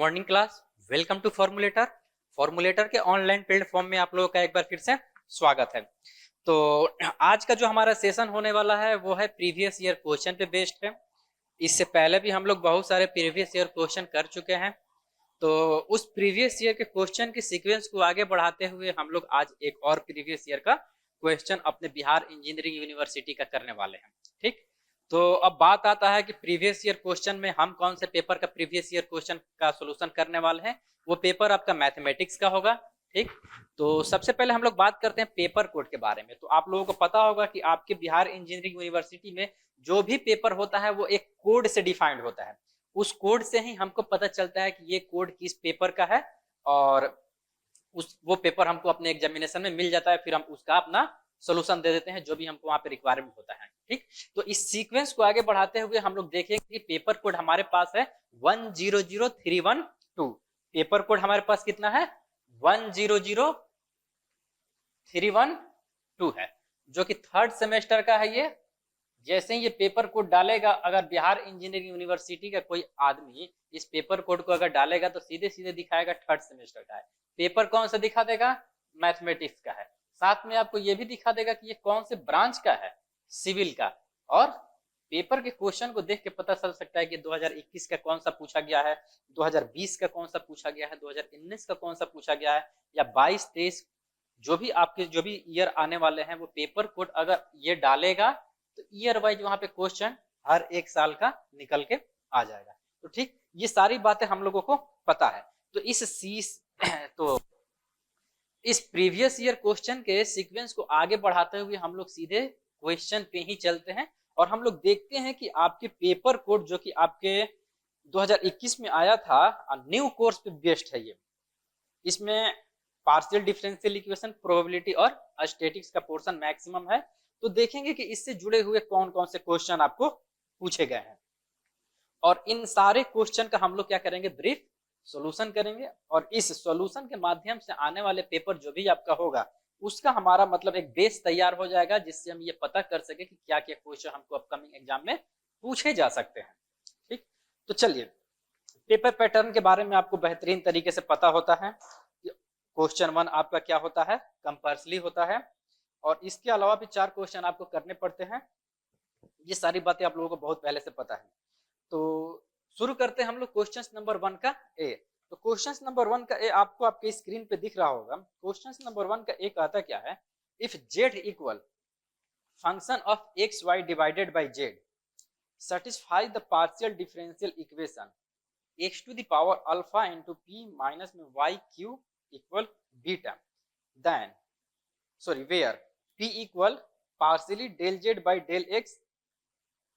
Morning class. Welcome to Formulator. Formulator के online platform में आप लोगों का एक बार फिर से स्वागत है। तो आज का जो हमारा सेशन होने वाला है वो है प्रीवियस ईयर क्वेश्चन पे बेस्ड है। इससे पहले भी हम लोग बहुत सारे प्रीवियस ईयर क्वेश्चन कर चुके हैं। तो उस प्रीवियस ईयर के क्वेश्चन की सीक्वेंस को आगे बढ़ाते हुए हम लोग आज एक और प्रीवियस ईयर का क्वेश्चन अपने बिहार इंजीनियरिंग यूनिवर्सिटी का करने वाले हैं। ठीक, तो अब बात आता है कि प्रीवियस ईयर क्वेश्चन में हम कौन से पेपर का प्रीवियस ईयर क्वेश्चन का सोल्यूशन करने वाले हैं। वो पेपर आपका मैथमेटिक्स का होगा। ठीक, तो सबसे पहले हम लोग बात करते हैं पेपर कोड के बारे में। तो आप लोगों को पता होगा कि आपके बिहार इंजीनियरिंग यूनिवर्सिटी में जो भी पेपर होता है वो एक कोड से डिफाइंड होता है। उस कोड से ही हमको पता चलता है कि ये कोड किस पेपर का है, और वो पेपर हमको अपने एग्जामिनेशन में मिल जाता है। फिर हम उसका अपना सोल्यूशन दे देते हैं जो भी हमको वहां पे रिक्वायरमेंट होता है। ठीक, तो इस सीक्वेंस को आगे बढ़ाते हुए हम लोग देखेंगे कि पेपर कोड हमारे पास है 100312। पेपर कोड हमारे पास कितना है? 100312 है, जो कि थर्ड सेमेस्टर का है। ये जैसे ही ये पेपर कोड डालेगा, अगर बिहार इंजीनियरिंग यूनिवर्सिटी का कोई आदमी इस पेपर कोड को अगर डालेगा तो सीधे सीधे दिखाएगा थर्ड सेमेस्टर का है। पेपर कौन सा दिखा देगा? मैथमेटिक्स का है। साथ में आपको ये भी दिखा देगा कि ये कौन से ब्रांच का है, सिविल का। और पेपर के क्वेश्चन को देख के पता चल सकता है कि 2021 का कौन सा पूछा गया है, 2020 का कौन सा पूछा गया है, 2019 का कौन सा पूछा गया है, या 22-23 जो भी आपके जो भी ईयर आने वाले हैं वो पेपर कोड अगर ये डालेगा तो ईयर वाइज वहां पे क्वेश्चन हर एक साल का निकल के आ जाएगा। तो ठीक, ये सारी बातें हम लोगों को पता है। तो तो इस प्रीवियस ईयर क्वेश्चन के सीक्वेंस को आगे बढ़ाते हुए हम लोग सीधे क्वेश्चन पे ही चलते हैं, और हम लोग देखते हैं कि आपके पेपर कोड जो कि आपके 2021 में आया था, न्यू कोर्स पे बेस्ड है ये। इसमें पार्शियल डिफरेंशियल इक्वेशन, प्रोबेबिलिटी और स्टैटिक्स का पोर्शन मैक्सिमम है। तो देखेंगे कि इससे जुड़े हुए कौन कौन से क्वेश्चन आपको पूछे गए हैं, और इन सारे क्वेश्चन का हम लोग क्या करेंगे? ब्रीफ सॉल्यूशन करेंगे। और इस सॉल्यूशन के माध्यम से आने वाले पेपर जो भी आपका होगा उसका हमारा मतलब एक बेस तैयार हो जाएगा, जिससे हम ये पता कर सके कि क्या क्या क्वेश्चन हमको अपकमिंग एग्जाम में पूछे जा सकते हैं। ठीक, तो चलिए, पेपर पैटर्न के बारे में आपको बेहतरीन तरीके से पता होता है। क्वेश्चन 1 आपका क्या होता है? कंपल्सरी होता है, और इसके अलावा भी 4 क्वेश्चन आपको करने पड़ते हैं। ये सारी बातें आप लोगों को बहुत पहले से पता है। तो शुरू करते हैं हम लोग क्वेश्चन नंबर 1 का ए। तो क्वेश्चन नंबर 1 का ए आपको आपके स्क्रीन पे दिख रहा होगा। क्वेश्चन नंबर 1 का ए कहता क्या है? If z equal function of x y divided by z satisfy the partial differential equation x to the power alpha into p minus में y q equal beta, then where p equal partially del z by del x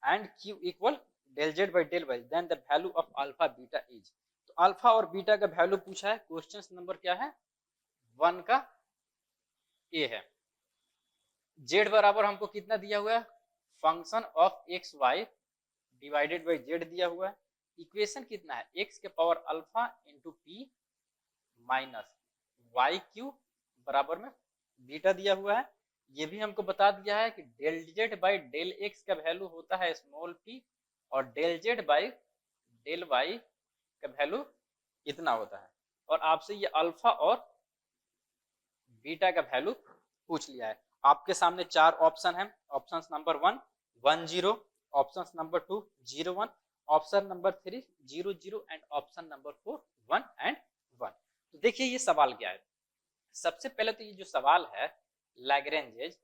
and q equal del z by del y, then the value of alpha beta is। तो alpha और beta का value पूछा है। Question number क्या है? 1 का ए है। Z बराबर हमको कितना दिया हुआ है? Function of x y divided by z दिया हुआ है। इक्वेशन कितना है? एक्स के power alpha into p minus y q बराबर में बीटा दिया हुआ है। ये भी हमको बता दिया है कि del z by del x का वैल्यू होता है स्मॉल पी, और del z by del y का वैल्यू कितना होता है। और आपसे ये अल्फा और बीटा का वैल्यू पूछ लिया है। आपके सामने 4 ऑप्शन है। Option number 1 10, option number 2 01, option number 3 00 and option number 4 1 and 1। तो देखिए ये सवाल क्या है। सबसे पहले तो ये जो सवाल है लैग्रेंज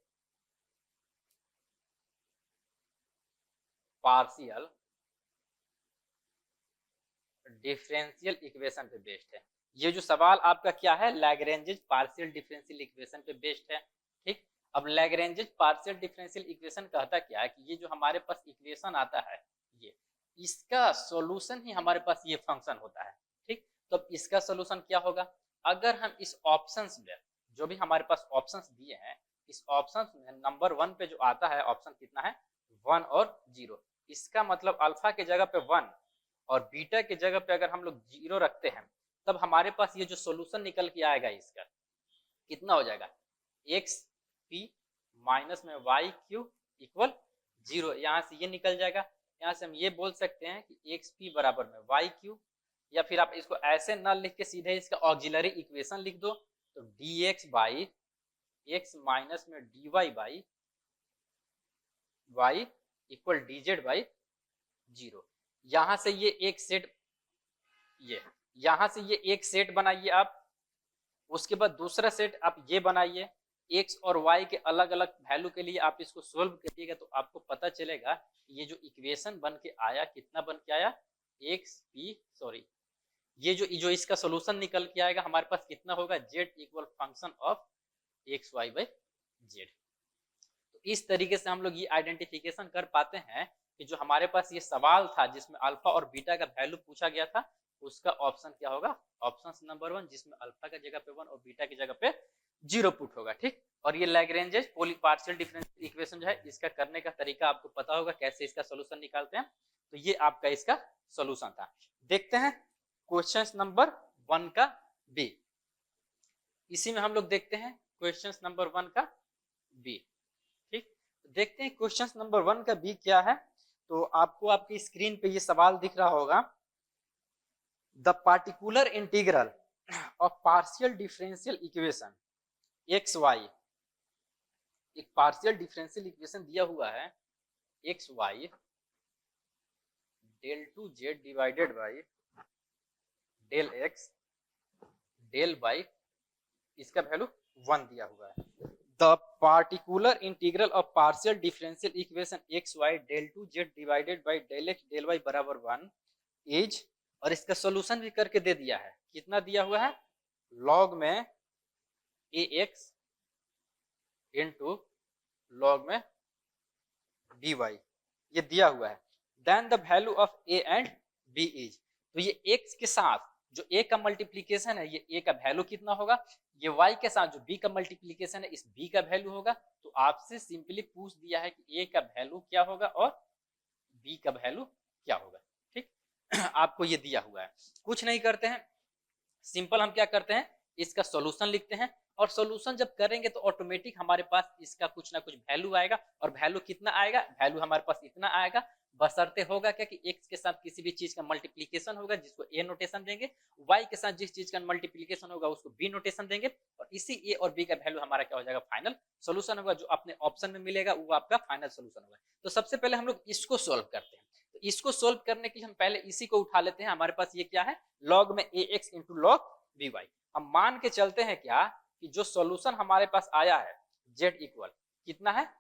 पार्शियल डिफरेंशियल इक्वेशन पे बेस्ड है। ये जो सवाल आपका क्या है? लैग्रेंज पार्शियल डिफरेंशियल इक्वेशन पे बेस्ड है। ठीक, अब लैग्रेंज पार्शियल डिफरेंशियल इक्वेशन कहता क्या है कि ये जो हमारे पास इक्वेशन आता है, ये इसका सॉल्यूशन ही हमारे पास ये फंक्शन होता है। ठीक, तो अब इसका सॉल्यूशन क्या होगा? अगर हम इस ऑप्शंस में जो भी हमारे पास ऑप्शंस दिए हैं, इस ऑप्शंस में नंबर 1 पे जो आता है ऑप्शन कितना है? 1 और 0। इसका मतलब अल्फा के जगह पे 1 और बीटा के जगह पे अगर हम लोग 0 रखते हैं, तब हमारे पास ये जो सॉल्यूशन निकल के आएगा इसका कितना हो जाएगा? एक्स पी माइनस में वाई क्यू इक्वल 0। यहाँ से ये निकल जाएगा। यहाँ से हम ये बोल सकते हैं कि एक्स पी बराबर में वाई क्यू या फिर आप इसको ऐसे न लिख के सीधे इसका ऑक्सिलरी इक्वेशन लिख दो, तो dx बाई x माइनस में dy by y equal dz by 0। यहां से ये एक सेट, यहां से ये एक सेट बनाइए आप, उसके बाद दूसरा सेट आप ये बनाइए, x और y के अलग अलग वैल्यू के लिए आप इसको सोल्व करिएगा तो आपको पता चलेगा ये जो इक्वेशन बन के आया कितना बन के आया, ये जो इसका सोल्यूशन निकल के आएगा हमारे पास कितना होगा, z equal function of x y by z. तो इस तरीके से हम लोग ये आइडेंटिफिकेशन कर पाते हैं कि जो हमारे पास ये सवाल था जिसमें अल्फा और बीटा का वैल्यू पूछा गया था, उसका ऑप्शन क्या होगा, ऑप्शन नंबर 1, जिसमें अल्फा का जगह पे 1 और बीटा की जगह पे 0 पुट होगा। ठीक, और ये लैग्रेंज पार्शियल डिफरेंशियल इक्वेशन जो है इसका करने का तरीका आपको पता होगा, कैसे इसका सोल्यूशन निकालते हैं। तो ये आपका इसका सोल्यूशन था। देखते हैं क्वेश्चन नंबर 1 का बी। इसी में हम लोग देखते हैं क्वेश्चन नंबर 1 का बी। ठीक, देखते हैं क्वेश्चन नंबर 1 का बी क्या है। तो आपको आपकी स्क्रीन पे ये सवाल दिख रहा होगा, the particular integral of partial differential equation x y, एक पार्शियल डिफरेंशियल इक्वेशन दिया हुआ है x y del two z divided by del x del by, इसका वैल्यू 1 दिया हुआ है। The particular integral of partial differential equation x y del two z divided by del x del y बराबर 1 is, और इसका solution भी करके दे दिया है, कितना दिया हुआ है, लॉग में ए एक्स इंटू लॉग में बी वाई, ये दिया हुआ है। Then the value of a and b is, तो ये एक्स के साथ जो ए का मल्टीप्लीकेशन है, ये ए का वैल्यू कितना होगा, ये वाई के साथ जो बी का मल्टीप्लीकेशन है इस बी का वैल्यू होगा। तो आपसे सिंपली पूछ दिया है कि ए का वैल्यू क्या होगा और बी का वैल्यू क्या होगा। ठीक, आपको ये दिया हुआ है, कुछ नहीं करते हैं, सिंपल हम क्या करते हैं, इसका सॉल्यूशन लिखते हैं, और सॉल्यूशन जब करेंगे तो ऑटोमेटिक हमारे पास इसका कुछ ना कुछ वैल्यू आएगा, और वैल्यू कितना आएगा, वैल्यू हमारे पास इतना आएगा। बशर्ते होगा क्या कि x के साथ किसी भी चीज का मल्टीप्लीकेशन होगा जिसको a नोटेशन देंगे, y के साथ जिस चीज का मल्टीप्लीकेशन होगा उसको b नोटेशन देंगे, और इसी a और b का वैल्यू हमारा क्या हो जाएगा, फाइनल सॉल्यूशन होगा। जो अपने ऑप्शन में मिलेगा वो आपका फाइनल सॉल्यूशन होगा। तो सबसे पहले हम लोग इसको सोल्व करते हैं। तो इसको सोल्व करने के लिए हम पहले इसी को उठा लेते हैं। हमारे पास ये क्या है, लॉग में ax इंटू लॉग by। हम मान के चलते हैं क्या कि जो सॉल्यूशन हमारे पास आया है z इक्वल कितना है,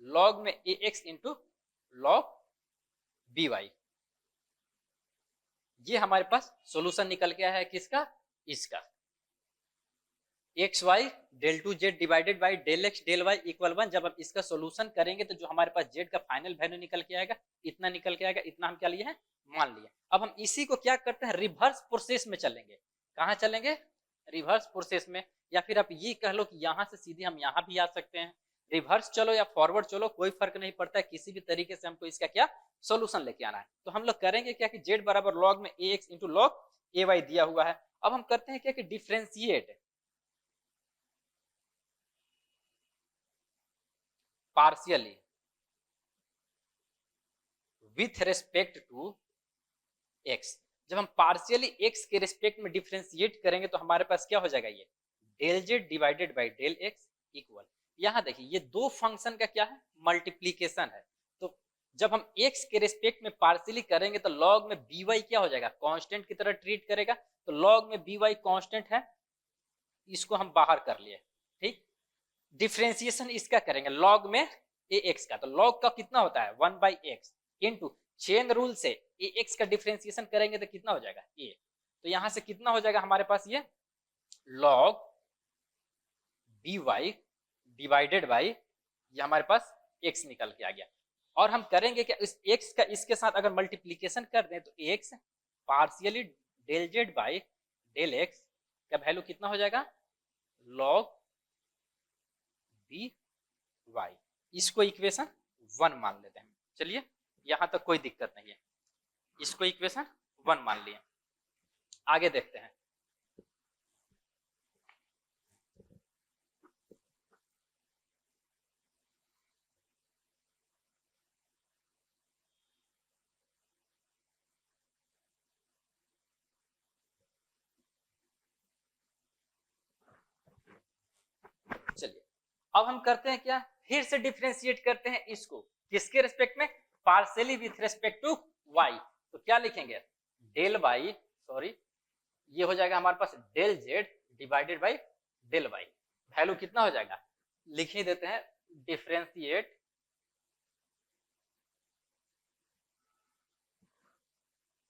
लॉग में ax इंटू लॉग by, ये हमारे पास सॉल्यूशन निकल के आया है किसका, इसका x y del two z divided by del x del y equal 1। जब हम इसका सॉल्यूशन करेंगे तो जो हमारे पास जेड का फाइनल वैल्यू निकल के आएगा, इतना निकल के आएगा, इतना हम क्या लिए हैं, मान लिया। अब हम इसी को क्या करते हैं, रिवर्स प्रोसेस में चलेंगे। कहाँ चलेंगे, रिवर्स प्रोसेस में, या फिर आप ये कह लो कि यहाँ से सीधे हम यहाँ भी आ सकते हैं। रिवर्स चलो या फॉरवर्ड चलो, कोई फर्क नहीं पड़ता है, किसी भी तरीके से हमको इसका क्या सोल्यूशन लेके आना है। तो हम लोग करेंगे क्या कि जेड बराबर लॉग में a x into log a y दिया हुआ है। अब हम करते हैं क्या कि differentiate partially with respect to x. जब हम पार्शियली एक्स के रेस्पेक्ट में डिफ्रेंशिएट करेंगे तो हमारे पास क्या हो जाएगा, ये del z divided by del x equal, यहां देखिए ये दो फंक्शन का क्या है, मल्टीप्लीकेशन है। तो जब हम एक्स के रेस्पेक्ट में पार्शियली करेंगे तो लॉग में बी वाई क्या हो जाएगा, कांस्टेंट की तरह ट्रीट करेगा। तो लॉग में बी वाई कांस्टेंट है, इसको हम बाहर कर लिए। ठीक, डिफ्रेंसिएशन इसका करेंगे लॉग में ए एक्स का, तो लॉग का कितना होता है 1 by x into chain rule से ए एक्स का डिफ्रेंसिएशन करेंगे तो कितना हो जाएगा ए। तो यहां से कितना हो जाएगा हमारे पास, ये log b y divided by, ये हमारे पास एक्स निकल के आ गया। और हम करेंगे क्या, इस एक्स का इसके साथ अगर मल्टीप्लीकेशन कर दें तो x partially del z by del x का वैल्यू कितना हो जाएगा, लॉग बी वाई। इसको इक्वेशन 1 मान लेते हैं। चलिए यहां तक कोई दिक्कत नहीं है, इसको इक्वेशन 1 मान लिए। आगे देखते हैं, अब हम करते हैं क्या, फिर से डिफ्रेंशिएट करते हैं इसको, किसके रिस्पेक्ट में, partially with respect to y। तो क्या लिखेंगे, डेल y, सॉरी ये हो जाएगा हमारे पास del z divided by del y। Value कितना हो जाएगा, लिख ही देते हैं, differentiate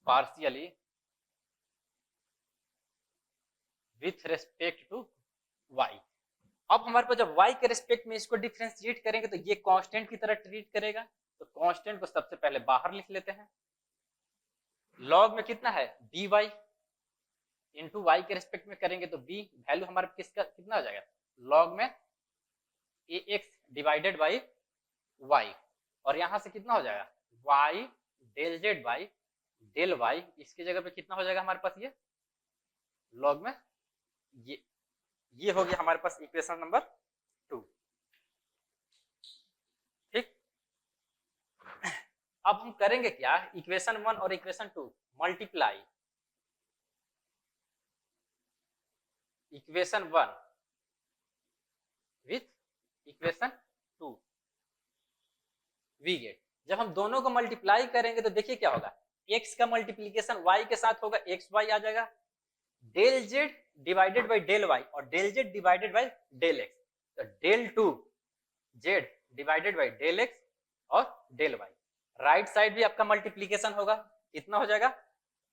partially with respect to y। अब हमारे पास जब y के रेस्पेक्ट में इसको डिफ्रेंशिएट करेंगे तो ये कांस्टेंट की तरह ट्रीट करेगा, तो कांस्टेंट को सबसे पहले बाहर लिख लेते हैं। लॉग में कितना है dy, इंटू वाई के रेस्पेक्ट में करेंगे तो b वैल्यू हमारे किसका कितना हो जाएगा, लॉग में ax डिवाइडेड बाई y, और यहां से कितना हो जाएगा y del z by del y, इसकी जगह पे कितना हो जाएगा हमारे पास ये लॉग में ये हो गया हमारे पास इक्वेशन नंबर 2। ठीक, अब हम करेंगे क्या, इक्वेशन 1 और equation 2 multiply, equation 1 with equation 2 we get. जब हम दोनों को मल्टीप्लाई करेंगे तो देखिए क्या होगा, x का मल्टीप्लीकेशन y के साथ होगा, एक्स वाई आ जाएगा, del z divided by del y और del z divided by del x, तो del 2 z divided by del x और डेल y। राइट साइड भी आपका मल्टीप्लीकेशन होगा, कितना हो जाएगा,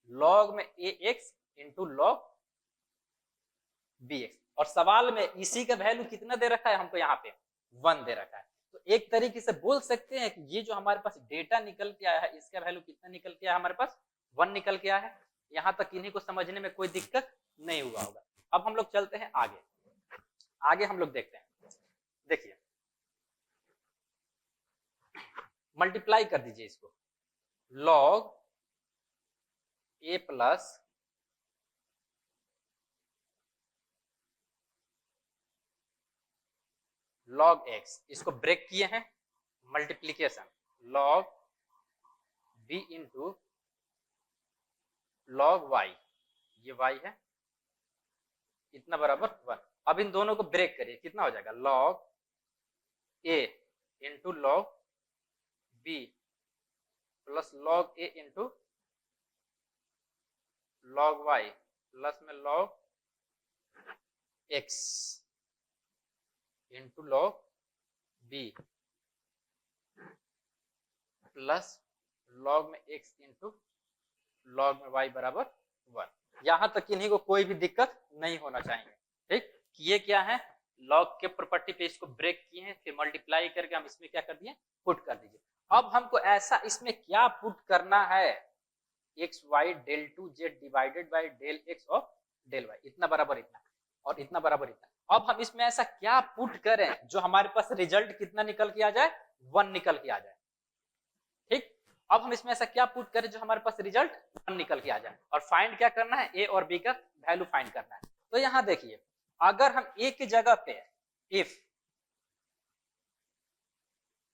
लॉग में ax इंटू लॉग bx, और सवाल में इसी का वैल्यू कितना दे रखा है हमको, यहाँ पे 1 दे रखा है। तो एक तरीके से बोल सकते हैं कि ये जो हमारे पास डेटा निकल के आया है इसका वैल्यू कितना निकल के आया हमारे पास, 1 निकल के आया है। यहाँ तक इन्हीं को समझने में कोई दिक्कत नहीं हुआ होगा। अब हम लोग चलते हैं आगे, आगे हम लोग देखते हैं। देखिए मल्टीप्लाई कर दीजिए इसको, log a plus log x, इसको ब्रेक किए हैं, multiplication log b into log y, ये y है, इतना बराबर 1। अब इन दोनों को ब्रेक करिए, कितना हो जाएगा, log a into log b plus log a into log y plus में log x into log b plus log में x इंटू लॉग में y बराबर 1। यहां तक इन्हीं को कोई भी दिक्कत नहीं होना चाहिए। ठीक, ये क्या है, लॉग के प्रॉपर्टी पे इसको ब्रेक किए हैं, फिर मल्टीप्लाई करके हम इसमें क्या कर दिए, पुट कर दीजिए। अब हमको ऐसा इसमें क्या पुट करना है, x y del 2z divided by del x और डेल y, इतना बराबर इतना और इतना बराबर इतना। अब हम इसमें ऐसा क्या पुट करें जो हमारे पास रिजल्ट कितना निकल के आ जाए, 1 निकल के आ जाए। ठीक, अब हम इसमें ऐसा क्या पुट करें जो हमारे पास रिजल्ट 1 निकल के आ जाए, और फाइंड क्या करना है, a और b का वैल्यू फाइंड करना है। तो यहां देखिए, अगर हम a की जगह पे इफ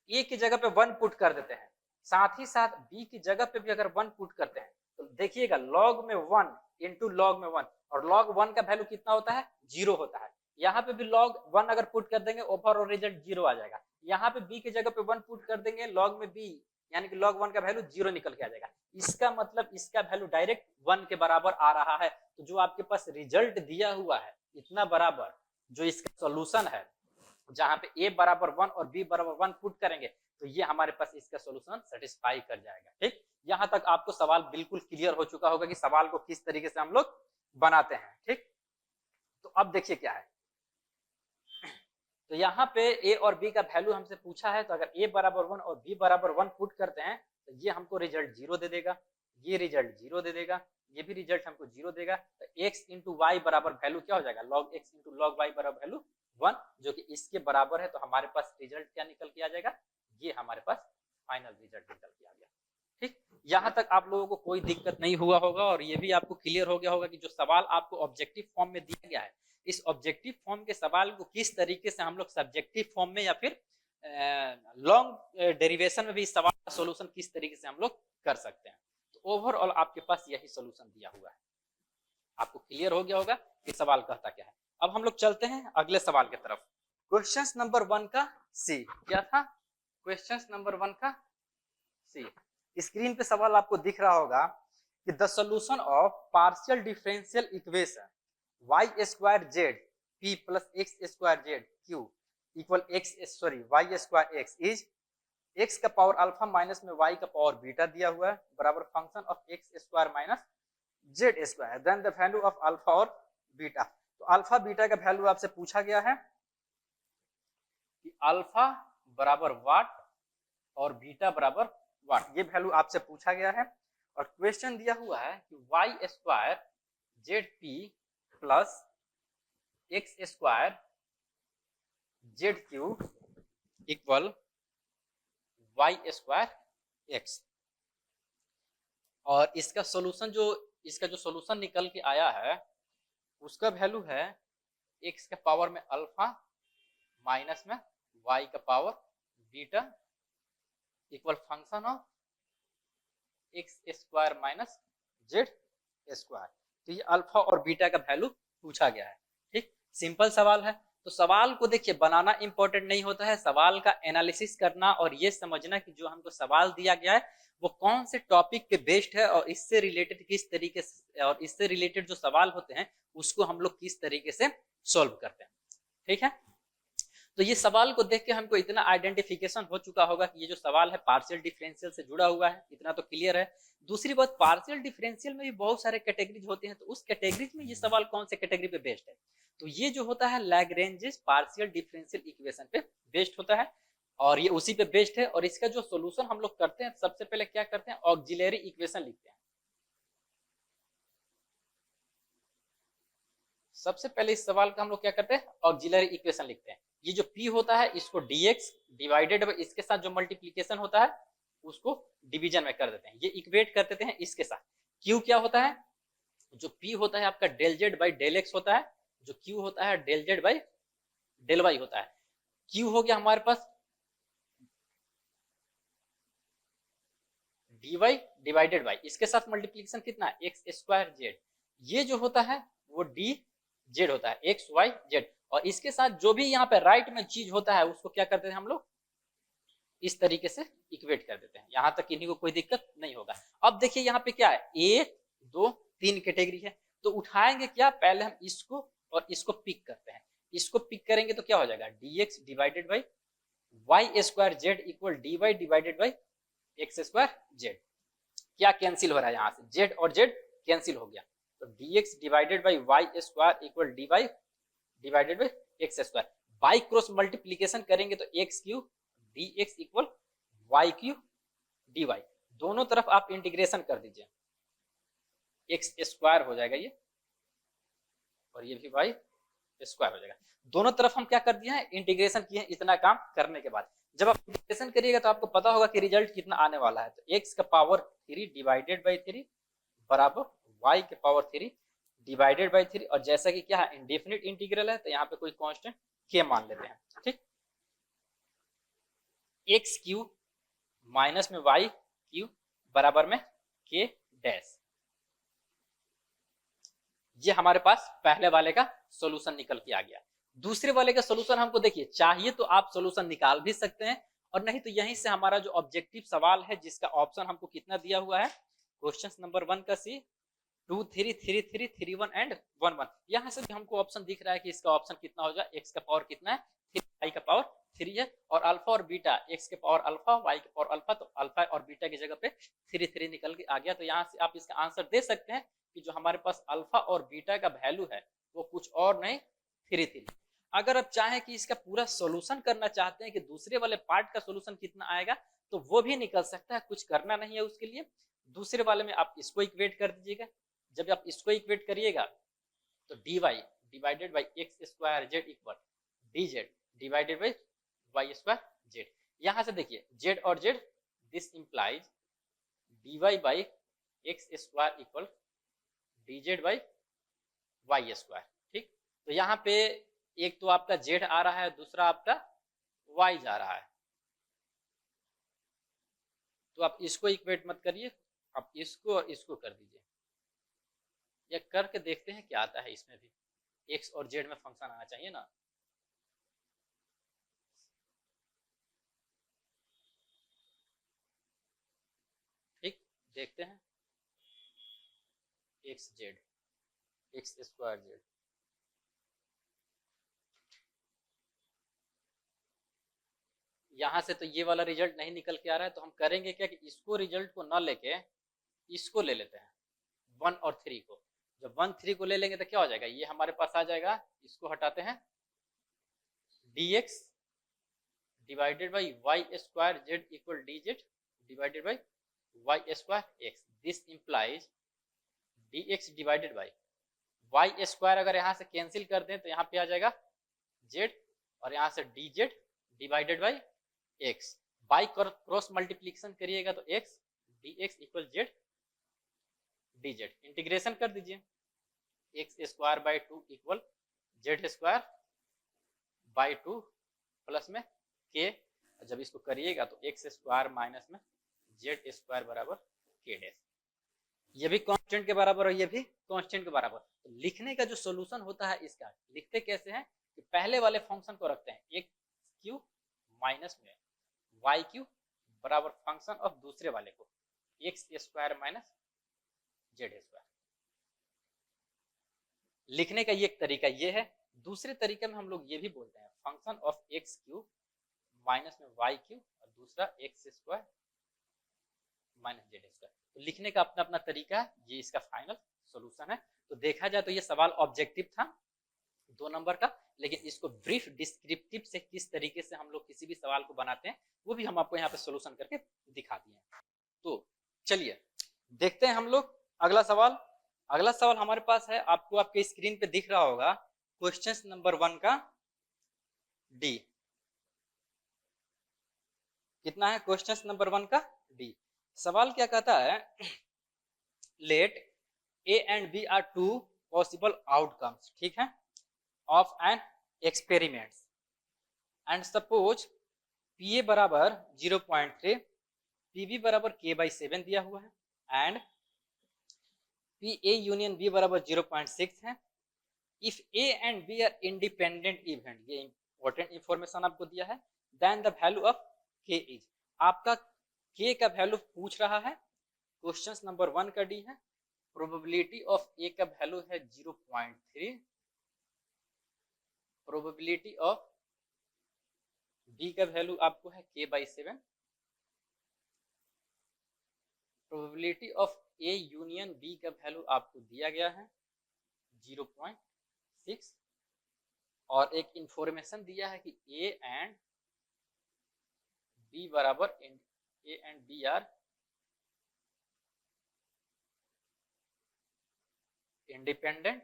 a की जगह पे 1 पुट कर देते हैं, साथ ही साथ b की जगह पे भी अगर 1 पुट करते हैं, तो देखिएगा लॉग में 1 इंटू लॉग में 1, और लॉग 1 का वैल्यू कितना होता है, 0 होता है। यहाँ पे भी लॉग 1 अगर पुट कर देंगे ओवरऑल रिजल्ट 0 आ जाएगा। यहाँ पे b की जगह पे 1 पुट कर देंगे, लॉग में b यानी कि लॉग 1 का वैल्यू 0 निकल के आ जाएगा। इसका मतलब इसका वैल्यू डायरेक्ट 1 के बराबर आ रहा है। तो जो आपके पास रिजल्ट दिया हुआ है इतना बराबर, जो इसका सोल्यूशन है, जहां पे a बराबर 1 और b बराबर 1 पुट करेंगे, तो ये हमारे पास इसका सोल्यूशन सेटिस्फाई कर जाएगा। ठीक, यहां तक आपको सवाल बिल्कुल क्लियर हो चुका होगा कि सवाल को किस तरीके से हम लोग बनाते हैं। ठीक, तो अब देखिए क्या है, तो यहाँ पे a और b का वैल्यू हमसे पूछा है, तो अगर a बराबर 1 और b बराबर 1 पुट करते हैं तो ये हमको रिजल्ट 0 दे देगा, ये रिजल्ट 0 दे देगा, ये भी रिजल्ट हमको 0 देगा। तो x इंटू वाई बराबर वैल्यू क्या हो जाएगा, log x into log y बराबर वैल्यू 1, जो कि इसके बराबर है। तो हमारे पास रिजल्ट क्या निकल के आ जाएगा, ये हमारे पास फाइनल रिजल्ट निकल के आ गया। ठीक, यहाँ तक आप लोगों को कोई दिक्कत नहीं हुआ होगा, और ये भी आपको क्लियर हो गया होगा कि जो सवाल आपको ऑब्जेक्टिव फॉर्म में दिया गया है, इस ऑब्जेक्टिव फॉर्म के सवाल को किस तरीके से हम लोग सब्जेक्टिव फॉर्म में या फिर लॉन्ग डेरिवेशन में भी इस सवाल का सोल्यूशन किस तरीके से हम लोग कर सकते हैं। तो ओवरऑल आपके पास यही सोल्यूशन दिया हुआ है, आपको क्लियर हो गया होगा कि सवाल कहता क्या है। अब हम लोग चलते हैं अगले सवाल की तरफ। क्वेश्चन नंबर 1 का सी क्या था? क्वेश्चन नंबर 1 का सी। स्क्रीन पे सवाल आपको दिख रहा होगा कि the solution of partial differential equation y square z p plus x square z q equal y square x is x का पावर अल्फा माइनस में y का पावर बीटा दिया हुआ है बराबर function of x square minus z square, then the value of alpha और beta. तो alpha beta का वैल्यू आपसे पूछा गया है कि अल्फा बराबर वाट और बीटा बराबर वाट, ये वैल्यू आपसे पूछा गया है। और क्वेश्चन दिया हुआ है कि y square z p plus x square z q equal y square x. और इसका जो सोल्यूशन निकल के आया है उसका वैल्यू है एक्स के पावर में अल्फा माइनस में वाई का power beta equal function of x square minus z square. तो ये अल्फा और बीटा का वैल्यू पूछा गया है। ठीक, सिंपल सवाल है। तो सवाल को देखिए बनाना इंपॉर्टेंट नहीं होता है, सवाल का एनालिसिस करना और ये समझना कि जो हमको सवाल दिया गया है वो कौन से टॉपिक पे बेस्ड है और इससे रिलेटेड किस तरीके से, और इससे रिलेटेड जो सवाल होते हैं उसको हम लोग किस तरीके से सॉल्व करते हैं। ठीक है, तो ये सवाल को देख के हमको इतना आइडेंटिफिकेशन हो चुका होगा कि ये जो सवाल है पार्शियल डिफरेंशियल से जुड़ा हुआ है, इतना तो क्लियर है। दूसरी बात, पार्शियल डिफरेंशियल में भी बहुत सारे कैटेगरीज होते हैं, तो उस कैटेगरीज में ये सवाल कौन से कैटेगरी पे बेस्ड है? तो ये जो होता है लैग्रेंजेस पार्शियल डिफरेंशियल इक्वेशन पे बेस्ड होता है और ये उसी पे बेस्ड है। और इसका जो सोल्यूशन हम लोग करते हैं, सबसे पहले क्या करते हैं, ऑक्सिलरी इक्वेशन लिखते हैं। सबसे पहले इस सवाल का हम लोग क्या करते हैं, ऑक्सिलरी इक्वेशन लिखते हैं। ये जो p होता है इसको dx डिवाइडेड बाय इसके साथ जो मल्टीप्लिकेशन होता है उसको डिवीजन में कर देते हैं, ये इक्वेट कर देते हैं इसके साथ। q क्या होता है, जो p होता है आपका del z by del x होता है, जो q होता है del z by del y होता है। q हो गया हमारे पास dy डिवाइडेड बाई इसके साथ मल्टीप्लिकेशन कितना है एक्स स्क्वायर जेड, ये जो होता है वो डी जेड होता है एक्स वाई जेड। और इसके साथ जो भी यहाँ पे राइट में चीज होता है उसको क्या करते हैं हम लोग, इस तरीके से इक्वेट कर देते हैं। यहां तक किन्हीं को कोई दिक्कत नहीं होगा। अब देखिए यहाँ पे क्या है, 1 2 3 कैटेगरी है, तो उठाएंगे क्या, पहले हम इसको और इसको पिक करते हैं। इसको पिक करेंगे तो क्या हो जाएगा, dx divided by y square z equal dy divided by x square z. क्या कैंसिल हो रहा है, यहाँ से जेड और जेड कैंसिल हो गया, तो dx divided by y square equal dy divided by x square. By cross multiplication करेंगे तो x cube dx equal y cube dy, दोनों तरफ आप इंटीग्रेशन कर दीजिए, एक्स स्क्वायर हो जाएगा ये और ये भी वाई स्क्वायर हो जाएगा। दोनों तरफ हम क्या कर दिए हैं, इंटीग्रेशन किए हैं। इतना काम करने के बाद जब आप इंटीग्रेशन करिएगा तो आपको पता होगा कि रिजल्ट कितना आने वाला है, तो एक्स का पावर 3 डिवाइडेड बाई 3 बराबर वाई के पावर 3 डिवाइडेड बाई 3। और जैसा कि क्या है इंडेफिनिट इंटीग्रल है तो यहाँ पे कोई कांस्टेंट के मान लेते हैं। ठीक, एक्स क्यूब माइनस में वाई क्यूब बराबर में के डैश। ये हमारे पास पहले वाले का सॉल्यूशन निकल के आ गया। दूसरे वाले का सॉल्यूशन हमको देखिए, चाहिए तो आप सॉल्यूशन निकाल भी सकते हैं और नहीं तो यहीं से हमारा जो ऑब्जेक्टिव सवाल है जिसका ऑप्शन हमको कितना दिया हुआ है, क्वेश्चन नंबर 1 का सी 2 3 3 3 3 1 एंड 1 1, यहाँ से भी हमको ऑप्शन दिख रहा है कि इसका ऑप्शन कितना हो जाए, एक्स का पावर कितना है 3, वाई का पावर 3 है और अल्फा और बीटा, एक्स के पावर अल्फा वाई के पावर अल्फा, तो अल्फा और बीटा की जगह पे 3 3 निकल के आ गया। तो यहाँ से आप इसका आंसर दे सकते हैं कि जो हमारे पास अल्फा और बीटा का वैल्यू है वो कुछ और नहीं 3 3। अगर आप चाहें कि इसका पूरा सॉल्यूशन करना चाहते हैं कि दूसरे वाले पार्ट का सॉल्यूशन कितना आएगा तो वो भी निकल सकता है, कुछ करना नहीं है उसके लिए। दूसरे वाले में आप इसको इक्वेट कर दीजिएगा, जब आप इसको इक्वेट करिएगा तो dy divided by x square z equal dz divided by y square z. यहाँ से देखिए z और z, this implies dy by x square equal dz by y square. ठीक, तो यहाँ पे एक तो आपका z आ रहा है, दूसरा आपका y जा रहा है, तो आप इसको इक्वेट मत करिए, आप इसको और इसको कर दीजिए। या करके देखते हैं क्या आता है, इसमें भी x और z में फंक्शन आना चाहिए ना। देखते हैं x Z x square Z, यहां से तो ये वाला रिजल्ट नहीं निकल के आ रहा है, तो हम करेंगे क्या कि इसको रिजल्ट को ना लेके इसको ले लेते हैं 1 और 3 को। जब 1 3 को ले लेंगे तो क्या हो जाएगा, ये हमारे पास आ जाएगा, इसको हटाते हैं dx divided by y square z equal d z divided by y square x. This implies dx divided by y square, अगर यहाँ से कैंसिल कर दें तो यहाँ पे आ जाएगा z, और यहाँ से dz divided by x। By cross multiplication करिएगा तो x dx equal z dz। Integration कर दीजिए, x square by 2 equal Z square by 2 plus में के, जब इसको करिएगा तो एक्स स्क्वायर माइनस में जेड स्क्वायर बराबर के डैश। ये भी कांस्टेंट के बराबर और ये भी कांस्टेंट के बराबर। तो लिखने का जो सॉल्यूशन होता है इसका लिखते कैसे हैं कि पहले वाले फंक्शन को रखते हैं एक्स क्यू माइनस में वाई क्यू बराबर फंक्शन ऑफ दूसरे वाले को x square minus z square. लिखने का ये एक तरीका ये है। दूसरे तरीके में हम लोग ये भी बोलते हैं function of x Q minus में वाई क्यू और दूसरा x square minus z square. तो लिखने का अपना अपना तरीका है, ये इसका फाइनल सॉल्यूशन है। तो देखा जाए तो ये सवाल ऑब्जेक्टिव था 2 नंबर का, लेकिन इसको ब्रीफ डिस्क्रिप्टिव से किस तरीके से हम लोग किसी भी सवाल को बनाते हैं वो भी हम आपको यहाँ पे सॉल्यूशन करके दिखा दिए हैं। तो चलिए देखते हैं हम लोग अगला सवाल। अगला सवाल हमारे पास है, आपको आपके स्क्रीन पे दिख रहा होगा, क्वेश्चन नंबर 1 का डी। कितना है क्वेश्चन नंबर 1 का डी। सवाल क्या कहता है, let A and B are 2 possible outcomes, ठीक है, of an experiments and suppose P A बराबर 0.3, पी बी बराबर के बाई 7 दिया हुआ है and P A union B बराबर 0.6 है। If A and B are independent event, ये इंपॉर्टेंट इंफॉर्मेशन आपको दिया है, then the value of k is, आपका के का वैल्यू पूछ रहा है। क्वेश्चन नंबर 1 का डी है, प्रोबेबिलिटी ऑफ ए का वैल्यू है 0.3, प्रोबेबिलिटी ऑफ बी का वैल्यू आपको है k by 7, probability of A union B का वैल्यू आपको दिया गया है 0.6, और एक इंफॉर्मेशन दिया है कि ए एंड बी बराबर A and B are independent,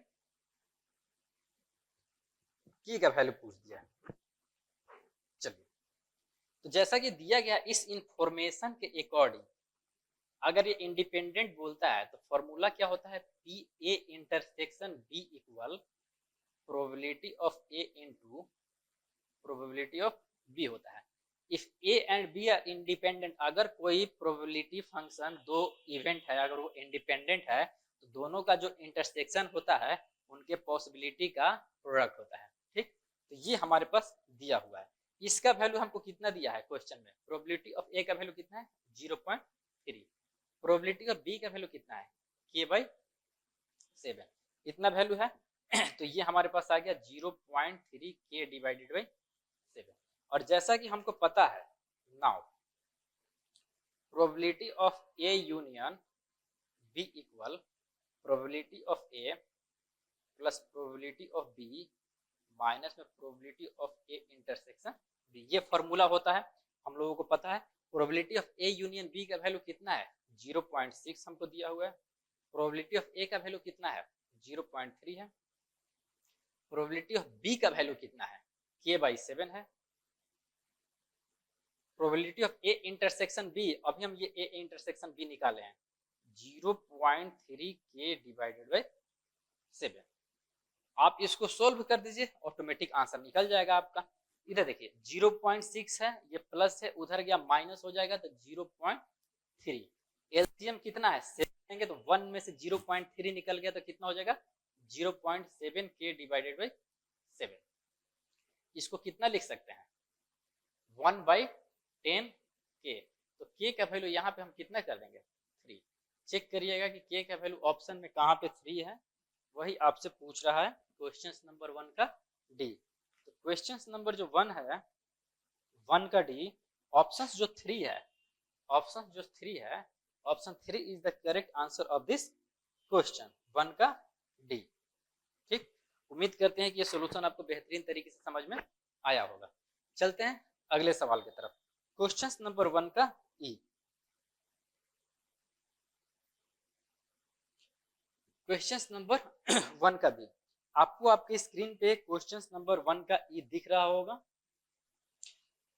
की का वैल्यू पूछ दिया है। चलिए, तो जैसा कि दिया गया इस इंफॉर्मेशन के अकॉर्डिंग अगर ये इंडिपेंडेंट बोलता है तो फॉर्मूला क्या होता है, P A intersection B equal probability of A into probability of B होता है। If A and B are independent, अगर कोई प्रोबेबिलिटी फंक्शन दो इवेंट है अगर वो इंडिपेंडेंट है तो दोनों का जो इंटरसेक्शन होता है उनके पॉसिबिलिटी का प्रोडक्ट होता है, ठीक। तो ये हमारे पास दिया हुआ है। इसका वैल्यू हमको कितना दिया है क्वेश्चन में, प्रोबेबिलिटी ऑफ ए का वैल्यू कितना है 0.3, प्रोबेबिलिटी ऑफ बी का वैल्यू कितना है के बाई 7, इतना वैल्यू है। तो ये हमारे पास आ गया 0.3 के डिवाइडेड बाई 7। और जैसा कि हमको पता है now probability of A union B equal probability of A plus probability of B minus में probability of A intersection B, ये फॉर्मूला होता है, हम लोगों को पता है। Probability of A union B का वैल्यू कितना है 0.6 हमको दिया हुआ है, प्रोबेबिलिटी ऑफ ए का वैल्यू कितना है 0.3 है, प्रोबेबिलिटी ऑफ बी का वैल्यू कितना है के बाई 7 है, probability of A intersection B, अभी हम ये ए इंटरसेक्शन बी निकाले हैं 0.3 के डिवाइडेड बाई 7। आप इसको सोल्व कर दीजिए, ऑटोमेटिक आंसर निकल जाएगा आपका। इधर देखिए 0.6 है, ये प्लस है, उधर गया माइनस हो जाएगा तो 0.3। एलसीएम कितना है 7 लेंगे तो 1 में से 0.3 निकल गया तो कितना हो जाएगा 0.7 के डिवाइडेड बाई 7। इसको कितना लिख सकते हैं 1/10 के, तो के का वैल्यू यहाँ पे हम कितना कर देंगे 3, चेक करिएगा कि के का वैल्यू ऑप्शन में कहाँ पे 3 है, वही आपसे पूछ रहा है क्वेश्चन नंबर 1 का डी। तो क्वेश्चन नंबर जो 1 है, 1 का डी, ऑप्शन जो 3 है, ऑप्शन जो 3 है, option 3 is the correct answer of this question 1 का डी। ठीक, उम्मीद करते हैं कि ये सोल्यूशन आपको बेहतरीन तरीके से समझ में आया होगा। चलते हैं अगले सवाल की तरफ। क्वेश्चन नंबर 1 का ई। क्वेश्चन नंबर 1 का बी। आपको आपके स्क्रीन पे क्वेश्चन नंबर 1 का ई दिख रहा होगा।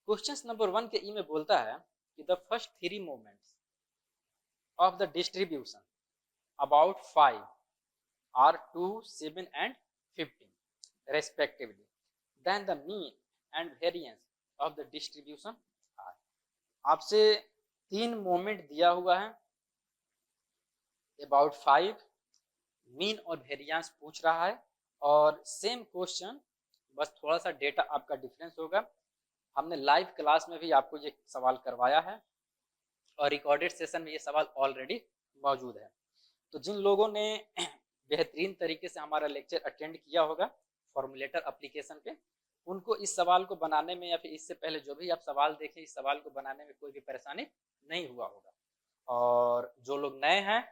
क्वेश्चन नंबर 1 के ई में बोलता है कि the first 3 moments of the distribution about 5 are 2, 7 and 15 respectively. Then the mean and variance of the distribution are. आपसे 3 मोमेंट दिया हुआ है, अबाउट 5, मीन और वेरिएंस पूछ रहा है, और सेम क्वेश्चन, बस थोड़ा सा डेटा आपका डिफरेंस होगा। हमने लाइव क्लास में भी आपको ये सवाल करवाया है और रिकॉर्डेड सेशन में ये सवाल ऑलरेडी मौजूद है। तो जिन लोगों ने बेहतरीन तरीके से हमारा लेक्चर अटेंड किया होगा फॉर्मूलेटर एप्लीकेशन पे, उनको इस सवाल को बनाने में या फिर इससे पहले जो भी आप सवाल देखें, इस सवाल को बनाने में कोई भी परेशानी नहीं हुआ होगा। और जो लोग नए हैं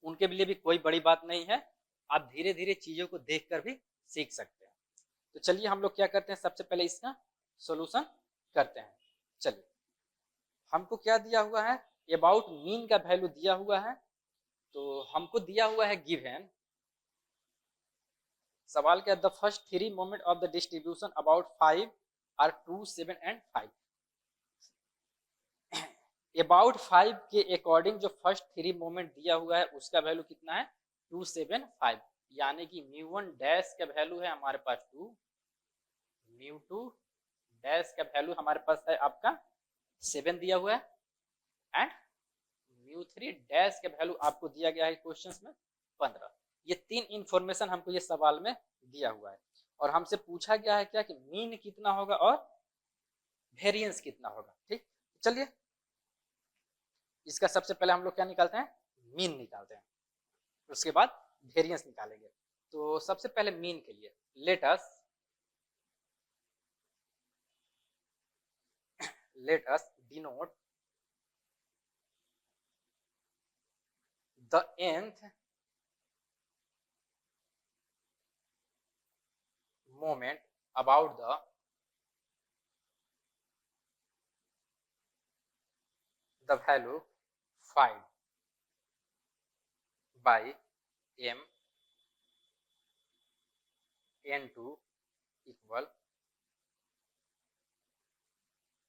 उनके लिए भी कोई बड़ी बात नहीं है, आप धीरे धीरे चीज़ों को देख कर भी सीख सकते हैं। तो चलिए हम लोग क्या करते हैं, सबसे पहले इसका सोल्यूशन करते हैं। चलिए, हमको क्या दिया हुआ है, अबाउट मीन का वैल्यू दिया हुआ है। तो हमको दिया हुआ है गिवन, सवाल क्या, the first 3 moment of the distribution about 5 are 2, 7 and 5। About 5 के अकॉर्डिंग जो फर्स्ट 3 मोमेंट दिया हुआ है उसका वैल्यू कितना है, 2, 7, 5, यानी कि म्यू1 डैश का वैल्यू है हमारे पास 2, म्यू2 डैश का वैल्यू हमारे पास है आपका 7 दिया हुआ है, एंड म्यू3 डैश का वैल्यू आपको दिया गया है क्वेश्चन में 15। ये 3 इंफॉर्मेशन हमको ये सवाल में दिया हुआ है, और हमसे पूछा गया है क्या कि मीन कितना होगा और वेरिएंस कितना होगा। ठीक, चलिए इसका सबसे पहले हम लोग क्या निकालते हैं, मीन निकालते हैं, उसके बाद वेरिएंस निकालेंगे। तो सबसे पहले मीन के लिए let us denote the nth moment about the value 5 by m n2 equal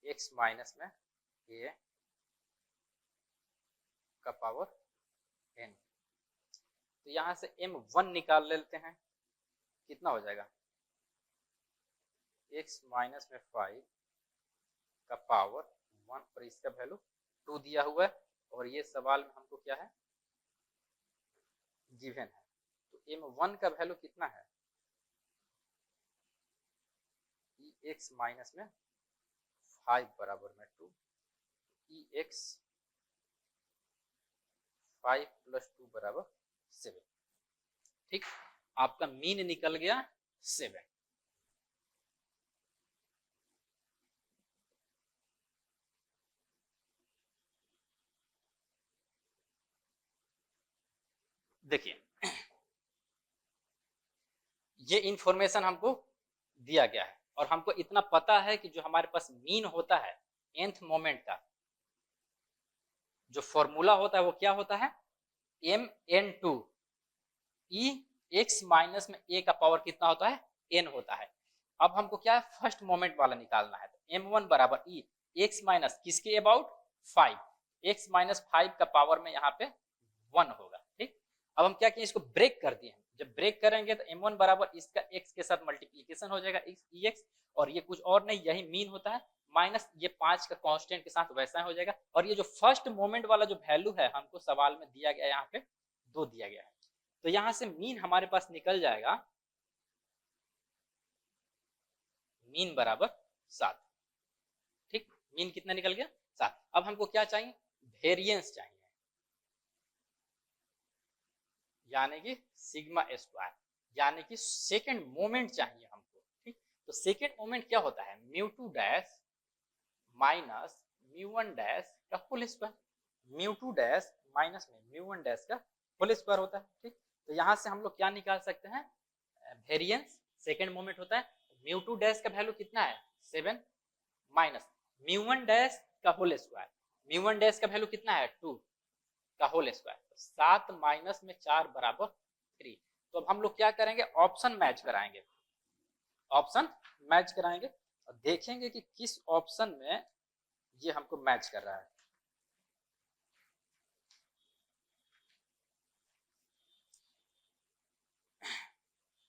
x minus में a का पावर n। तो यहां से m1 निकाल लेते हैं, कितना हो जाएगा, x माइनस में 5 का पावर 1, और इसका वैल्यू 2 दिया हुआ है, और ये सवाल में हमको क्या है, गिवन है। तो m1 का वैल्यू कितना है, x माइनस में 5 बराबर में 2, x 5 प्लस 2 बराबर 7। ठीक, आपका मीन निकल गया 7। देखिए ये इंफॉर्मेशन हमको दिया गया है, और हमको इतना पता है कि जो हमारे पास मीन होता है nth मोमेंट का, जो फॉर्मूला होता है वो क्या होता है, mn2 ई x माइनस में a का पावर कितना होता है, n होता है। अब हमको क्या है, फर्स्ट मोमेंट वाला निकालना है। तो m1 बराबर ई x माइनस किसके अबाउट 5, x माइनस 5 का पावर में यहाँ पे 1 होगा। ठीक, अब हम क्या किए, इसको ब्रेक कर दिए। जब ब्रेक करेंगे तो m1 बराबर इसका x के साथ मल्टीप्लीकेशन हो जाएगा, ex, और ये कुछ और नहीं, यही मीन होता है, माइनस ये 5 का कांस्टेंट के साथ वैसा हो जाएगा। और ये जो फर्स्ट मोमेंट वाला जो वैल्यू है हमको सवाल में दिया गया, यहाँ पे 2 दिया गया है, तो यहां से मीन हमारे पास निकल जाएगा, मीन बराबर 7। ठीक, मीन कितना निकल गया, 7। अब हमको क्या चाहिए, वेरिएंस चाहिए। यानी कि सिग्मा स्क्वायर, यानी कि सेकेंड मोमेंट चाहिए हमको। ठीक, तो सेकेंड मोमेंट क्या होता है, mu two dash minus mu one dash का whole square, mu two dash minus में म्यू वन डैश का होल स्क्वायर होता है। ठीक, तो यहाँ से हम लोग क्या निकाल सकते हैं, वेरिएंस सेकेंड मोमेंट होता है, म्यू टू डैश का वैल्यू कितना है 7 माइनस म्यू वन डैश का whole square, mu one dash का वैल्यू कितना है 2 का होल स्क्वायर, 7 माइनस में 4 बराबर 3। तो अब हम लोग क्या करेंगे, ऑप्शन मैच कराएंगे, ऑप्शन मैच कराएंगे और देखेंगे कि किस ऑप्शन में ये हमको मैच कर रहा है।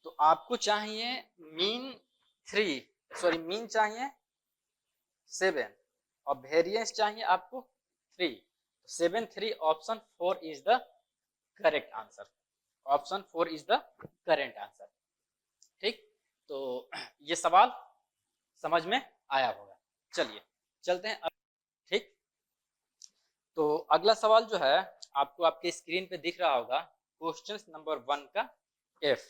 तो आपको चाहिए मीन 3, सॉरी मीन चाहिए 7 और वेरिएंस चाहिए आपको 3। 7 3 option 4 is the correct answer, option 4 is the correct answer. ठीक, तो ये सवाल समझ में आया होगा। चलिए चलते हैं। ठीक, तो अगला सवाल जो है आपको आपके स्क्रीन पे दिख रहा होगा, क्वेश्चन नंबर 1 का एफ।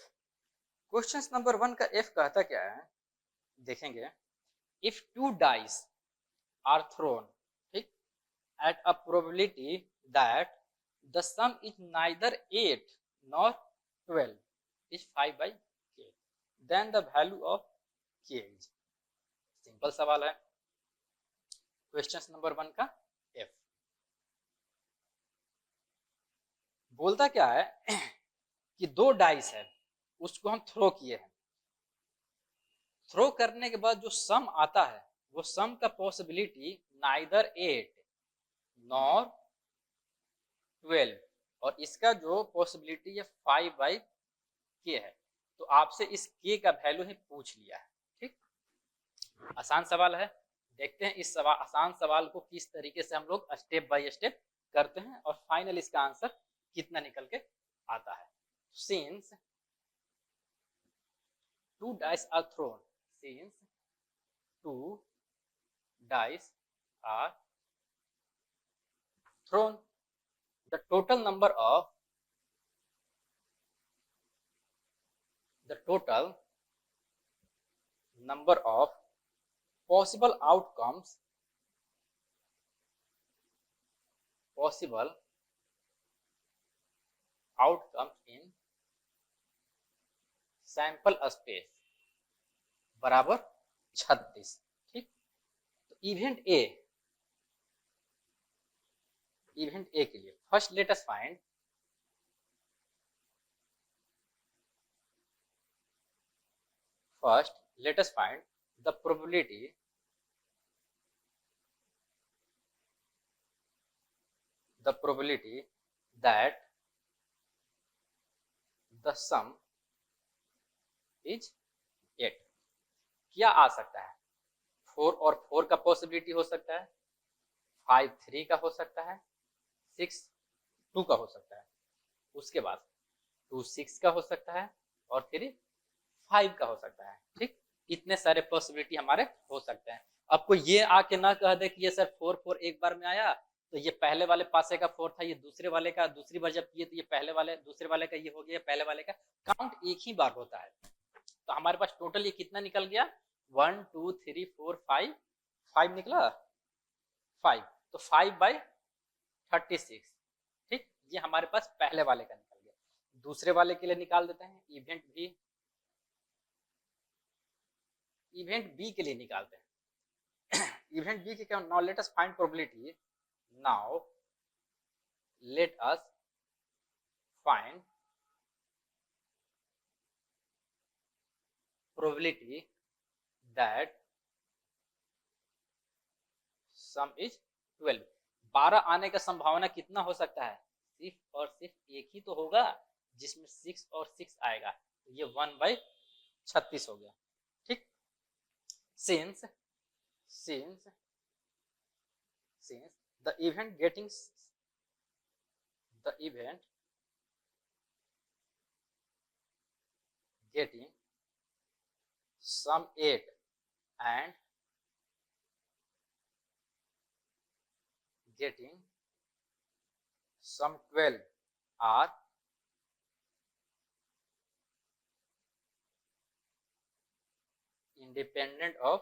क्वेश्चन नंबर 1 का एफ कहता क्या है, देखेंगे, इफ 2 डाइस आर थ्रोन, ठीक, at a probability that the sum is neither 8 nor 12 is 5 by k, then the value of k is। Simple सवाल है, क्वेश्चन नंबर 1 का एफ। बोलता क्या है कि 2 डाइस है, उसको हम थ्रो किए हैं, थ्रो करने के बाद जो सम आता है वो सम का पॉसिबिलिटी नाइदर 8 नॉर 12 और इसका जो पॉसिबिलिटी है 5 बाई के है। तो आपसे इस के का वैल्यू ही पूछ लिया है। ठीक, आसान सवाल है, देखते हैं इस सवाल आसान सवाल को किस तरीके से हम लोग स्टेप बाय स्टेप करते हैं और फाइनल इसका आंसर कितना निकल के आता है। Since 2 dice are thrown, since 2 dice are thrown, the total number of possible outcomes in sample space बराबर 36। ठीक, तो इवेंट ए के लिए first let us find the probability that the sum is 8। क्या आ सकता है, 4 और 4 का पॉसिबिलिटी हो सकता है, 5 3 का हो सकता है, 6 2 का हो सकता है, उसके बाद 2 6 का हो सकता है और फिर 5 का हो सकता है। ठीक, इतने सारे पॉसिबिलिटी हमारे हो सकते हैं। अब कोई ये आके ना कह दे कि ये सर 4 4 एक बार में आया तो ये पहले वाले पासे का 4 था, ये दूसरे वाले का दूसरी बार जब किए तो ये पहले वाले दूसरे वाले का ये हो गया, पहले वाले का काउंट एक ही बार होता है। तो हमारे पास टोटल ये कितना निकल गया, 1 2 3 4 5 5 निकला 5, तो 5 बाई 36। ठीक, ये हमारे पास पहले वाले का निकल गया। दूसरे वाले के लिए निकाल देते हैं, इवेंट बी के लिए निकालते हैं। इवेंट बी के क्या, now let us find probability, now let us find probability that some is 12। 12 आने का संभावना कितना हो सकता है, सिर्फ और सिर्फ एक ही तो होगा जिसमें 6 और 6 आएगा, तो ये 1 बाई 36 हो गया। ठीक, since the event getting sum 8 and getting sum 12 are independent of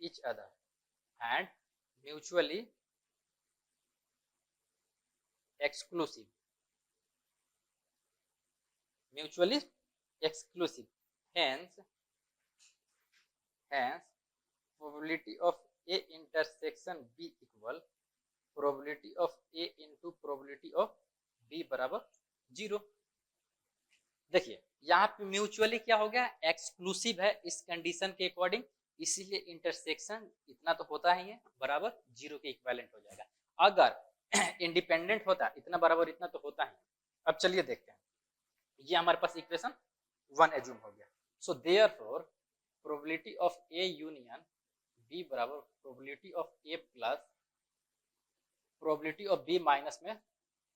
each other and mutually exclusive, mutually exclusive. Hence probability of A intersection B equal probability of A into probability of B बराबर 0। देखिए यहाँ पे mutually क्या हो गया, exclusive है इस condition के अकॉर्डिंग, इसीलिए इंटरसेक्शन इतना तो होता ही है बराबर 0 के इक्विवेलेंट हो जाएगा। अगर इंडिपेंडेंट होता इतना बराबर इतना तो होता ही। अब चलिए देखते हैं, ये हमारे पास इक्वेशन 1 एज्यूम हो गया। So therefore probability of A union B बराबर probability of A plus probability of B minus में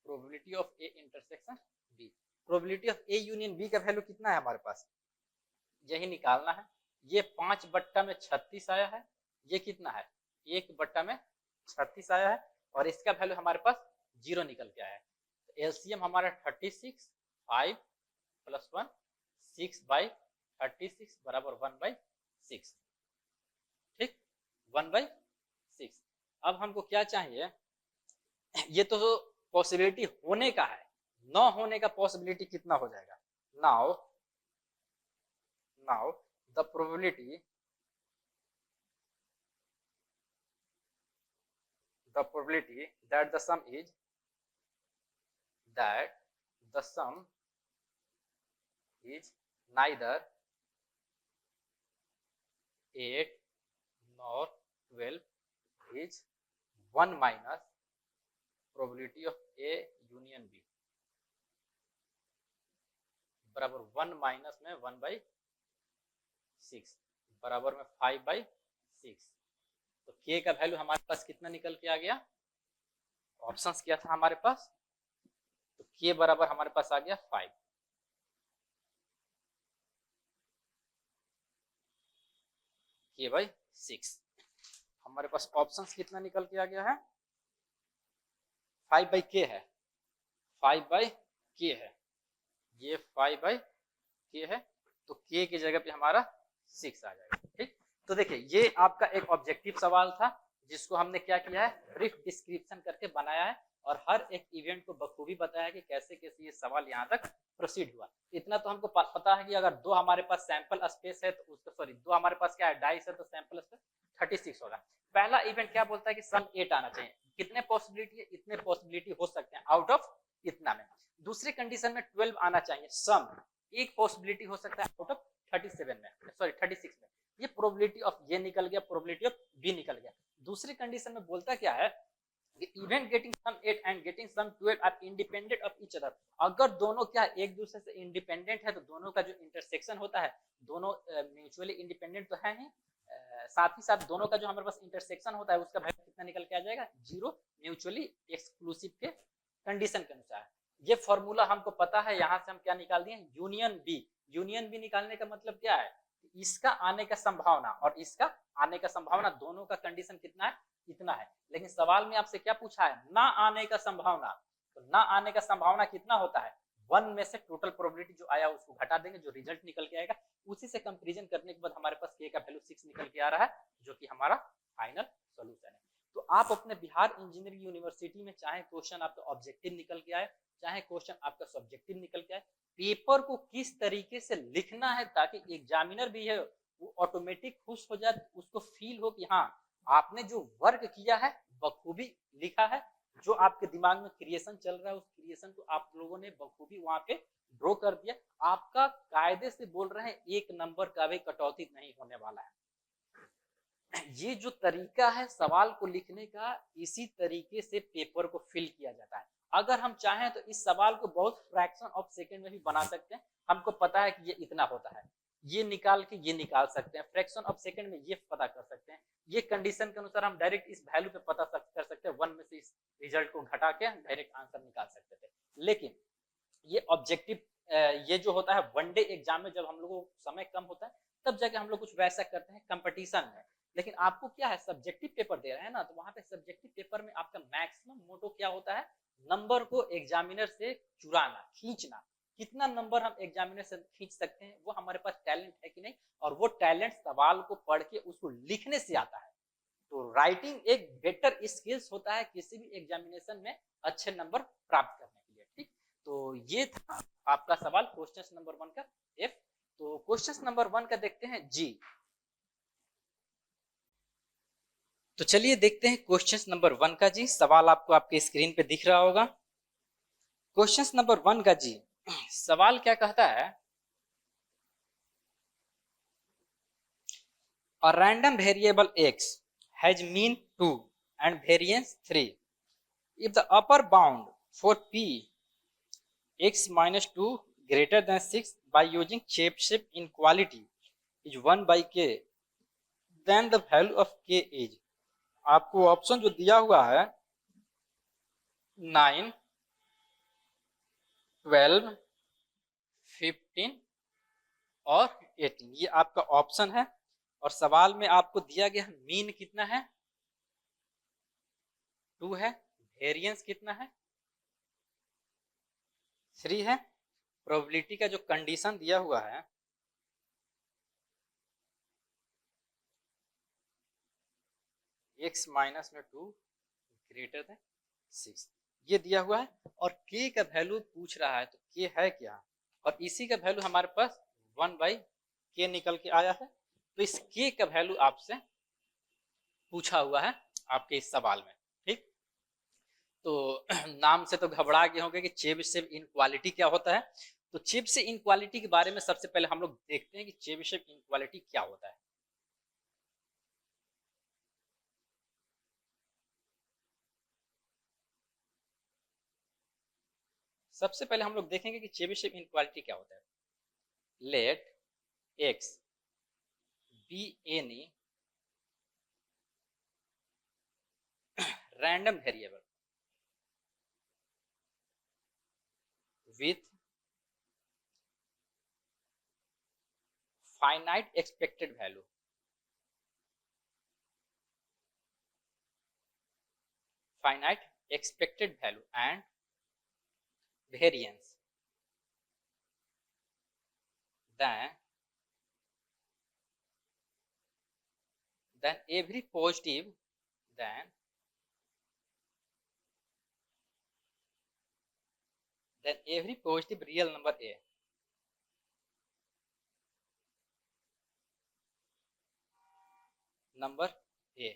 probability of A intersection B. Probability of A union B का वैल्यू कितना है हमारे पास, यही निकालना है। ये 5/36 आया है, ये कितना है 1/36 आया है, और इसका वैल्यू हमारे पास 0 निकल के आया है। तो एलसीएम हमारा 36 5 + 1 6/36 बराबर 1/6। ठीक, 1/6। अब हमको क्या चाहिए, ये तो पॉसिबिलिटी होने का है, न होने का पॉसिबिलिटी कितना हो जाएगा। Now the probability that the sum is neither 8 nor 12 is 1 minus probability of A union B बराबर 1 माइनस में 1/6 बराबर में 5/6। तो k का वैल्यू हमारे पास कितना निकल के आ गया, ऑप्शंस क्या था हमारे पास, तो k बराबर हमारे पास आ गया 5। k/6 हमारे पास ऑप्शंस कितना निकल के आ गया है, 5/k है, 5/k है, ये 5/k है, तो k की जगह पे हमारा 6 आ जाएगा। ठीक, तो देखिए ये आपका एक ऑब्जेक्टिव सवाल था जिसको हमने क्या किया है, ब्रीफ डिस्क्रिप्शन करके बनाया है, और हर एक इवेंट को बखूबी बताया कि कैसे कैसे ये सवाल यहाँ तक प्रोसीड हुआ। इतना तो हमको पता है कि अगर 2 हमारे पास सैंपल स्पेस है तो उसका 2 हमारे पास क्या है डाइस है, तो सैंपल स्पेस 36 होगा। पहला इवेंट क्या बोलता है कि सम 8 आना चाहिए, कितने पॉसिबिलिटी है, इतने पॉसिबिलिटी हो सकते हैं आउट ऑफ इतना में। दूसरी कंडीशन में 12 आना चाहिए, सम एक पॉसिबिलिटी हो सकता है आउट ऑफ 36 में। ये प्रोबेबिलिटी ऑफ ये निकल गया, प्रोबेबिलिटी ऑफ बी निकल गया। दूसरी कंडीशन में बोलता क्या है कि event getting sum 8 and getting sum 12 are independent of each other. अगर दोनों क्या एक दूसरे से इंडिपेंडेंट है तो दोनों का जो इंटरसेक्शन होता है, दोनों म्यूचुअली इंडिपेंडेंट तो है ही, साथ ही साथ दोनों का जो हमारे पास इंटरसेक्शन होता है उसका वैल्यू कितना निकल के आ जाएगा 0, म्यूचुअली एक्सक्लूसिव के कंडीशन के अनुसार। ये फॉर्मूला हमको पता है, यहाँ से हम क्या निकाल दिए, यूनियन बी। यूनियन बी निकालने का मतलब क्या है, इसका आने का संभावना और इसका आने का संभावना, दोनों का कंडीशन कितना है, इतना है। लेकिन सवाल में आपसे क्या पूछा है, ना आने का संभावना, तो ना आने का संभावना कितना होता है, 1 में से टोटल प्रोबेबिलिटी जो आया उसको घटा देंगे, जो रिजल्ट निकल के आएगा उसी से कंपैरिजन करने के बाद हमारे पास k का वैल्यू 6 निकल के आ रहा है, जो कि हमारा फाइनल सॉल्यूशन है। तो आप अपने बिहार इंजीनियरिंग यूनिवर्सिटी में चाहे क्वेश्चन आपका ऑब्जेक्टिव निकल के आए, चाहे क्वेश्चन आपका सब्जेक्टिव निकल के आए, पेपर को किस तरीके से लिखना है ताकि एग्जामिनर भी है वो ऑटोमेटिक खुश हो जाए, उसको फील हो कि हाँ आपने जो वर्क किया है बखूबी लिखा है, जो आपके दिमाग में क्रिएशन चल रहा है उस क्रिएशन को आप लोगों ने बखूबी वहां पे ड्रॉ कर दिया। आपका कायदे से बोल रहे हैं 1 नंबर का भी कटौती नहीं होने वाला है। ये जो तरीका है सवाल को लिखने का, इसी तरीके से पेपर को फिल किया जाता है। अगर हम चाहें तो इस सवाल को बहुत फ्रैक्शन ऑफ सेकंड में भी बना सकते हैं। हमको पता है कि ये इतना होता है, ये निकाल के ये निकाल सकते हैं, फ्रैक्शन ऑफ सेकंड में ये पता कर सकते हैं। ये कंडीशन के अनुसार हम डायरेक्ट इस वैल्यू पे पता कर सकते हैं, 1 में से इस रिजल्ट को घटा के डायरेक्ट आंसर निकाल सकते थे। लेकिन ये ऑब्जेक्टिव ये जो होता है वनडे एग्जाम में, जब हम लोगों को समय कम होता है तब जाके हम लोग कुछ वैसा करते हैं कंपटीशन में। लेकिन आपको क्या है, सब्जेक्टिव पेपर दे रहे हैं ना, तो वहां पे सब्जेक्टिव पेपर में आपका मैक्सिमम मोटो क्या होता है, नंबर को एग्जामिनर से चुराना, खींचना। कितना नंबर हम एग्जामिनेशन खींच सकते हैं, वो हमारे पास टैलेंट है कि नहीं, और वो टैलेंट सवाल को पढ़ के उसको लिखने से आता है। तो राइटिंग एक बेटर स्किल्स होता है किसी भी एग्जामिनेशन में अच्छे नंबर प्राप्त करने के लिए। ठीक, तो ये था आपका सवाल क्वेश्चन नंबर 1 का एफ। तो क्वेश्चन नंबर 1 का देखते हैं जी। तो चलिए देखते हैं क्वेश्चन नंबर 1 का जी। सवाल आपको आपके स्क्रीन पे दिख रहा होगा। क्वेश्चन नंबर 1 का जी सवाल क्या कहता है, a random variable x has mean 2 and variance 3 if the upper bound for p x minus 2 greater than 6 by using Chebyshev inequality is 1 by k, then the value of k is। आपको option जो दिया हुआ है 9, 12, 15 और 18, ये आपका option है। और सवाल में आपको दिया गया मीन कितना है, 2 है, वेरिएंस कितना है, 3 है, प्रोबेबिलिटी का जो कंडीशन दिया हुआ है x माइनस में 2 ग्रेटर देन 6 ये दिया हुआ है, और k का वैल्यू पूछ रहा है। तो k है क्या, और इसी का वैल्यू हमारे पास 1 बाई k निकल के आया है। तो इस k का वैल्यू आपसे पूछा हुआ है आपके इस सवाल में। ठीक, तो नाम से तो घबरा गए होंगे कि चेबीशेव इनक्वालिटी क्या होता है। तो चेबीशेव इनक्वालिटी के बारे में सबसे पहले हम लोग देखते हैं कि चेबीशेव इनक्वालिटी क्या होता है। सबसे पहले हम लोग देखेंगे कि चेबीशेव इनक्वालिटी क्या होता है। Let x be any random variable with finite expected value, finite expected value and variance, then every positive, then every positive real number a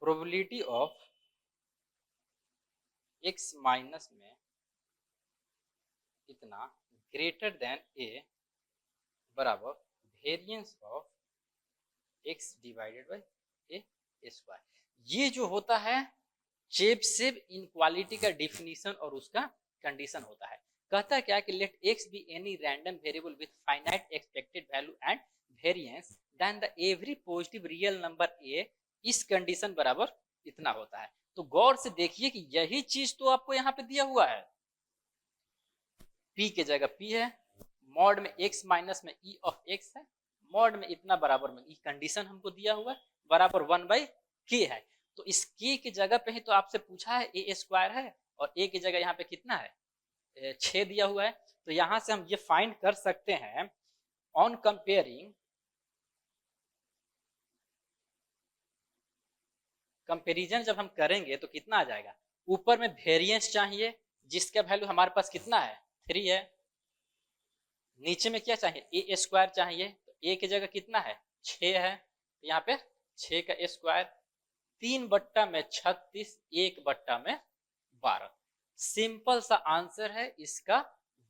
probability of x minus में इतना ग्रेटर देन a बराबर variance of x divided by a square. ये जो होता है Chebyshev inequality का definition और उसका कंडीशन होता है। कहता है क्या कि let x be any random variable with finite expected value and variance then the every positive real number a इस कंडीशन बराबर इतना होता है। तो गौर से देखिए कि यही चीज तो आपको यहाँ पे दिया हुआ है, p की जगह p है, मॉड में x माइनस में e ऑफ x है, मॉड में इतना बराबर में ई कंडीशन हमको दिया हुआ है बराबर 1 बाई k है। तो इस k की जगह पे ही तो आपसे पूछा है a स्क्वायर है, और a की जगह यहाँ पे कितना है 6 दिया हुआ है। तो यहां से हम ये फाइंड कर सकते हैं ऑन कंपेयरिंग, कंपेरिजन जब हम करेंगे तो कितना आ जाएगा, ऊपर में वेरिएंस चाहिए जिसका वैल्यू हमारे पास कितना है 3 है, नीचे में क्या चाहिए a स्क्वायर चाहिए, तो a की जगह कितना है 6 है, तो यहाँ पे 6 का स्क्वायर 3 बट्टा में 36 1 बट्टा में 12। सिंपल सा आंसर है इसका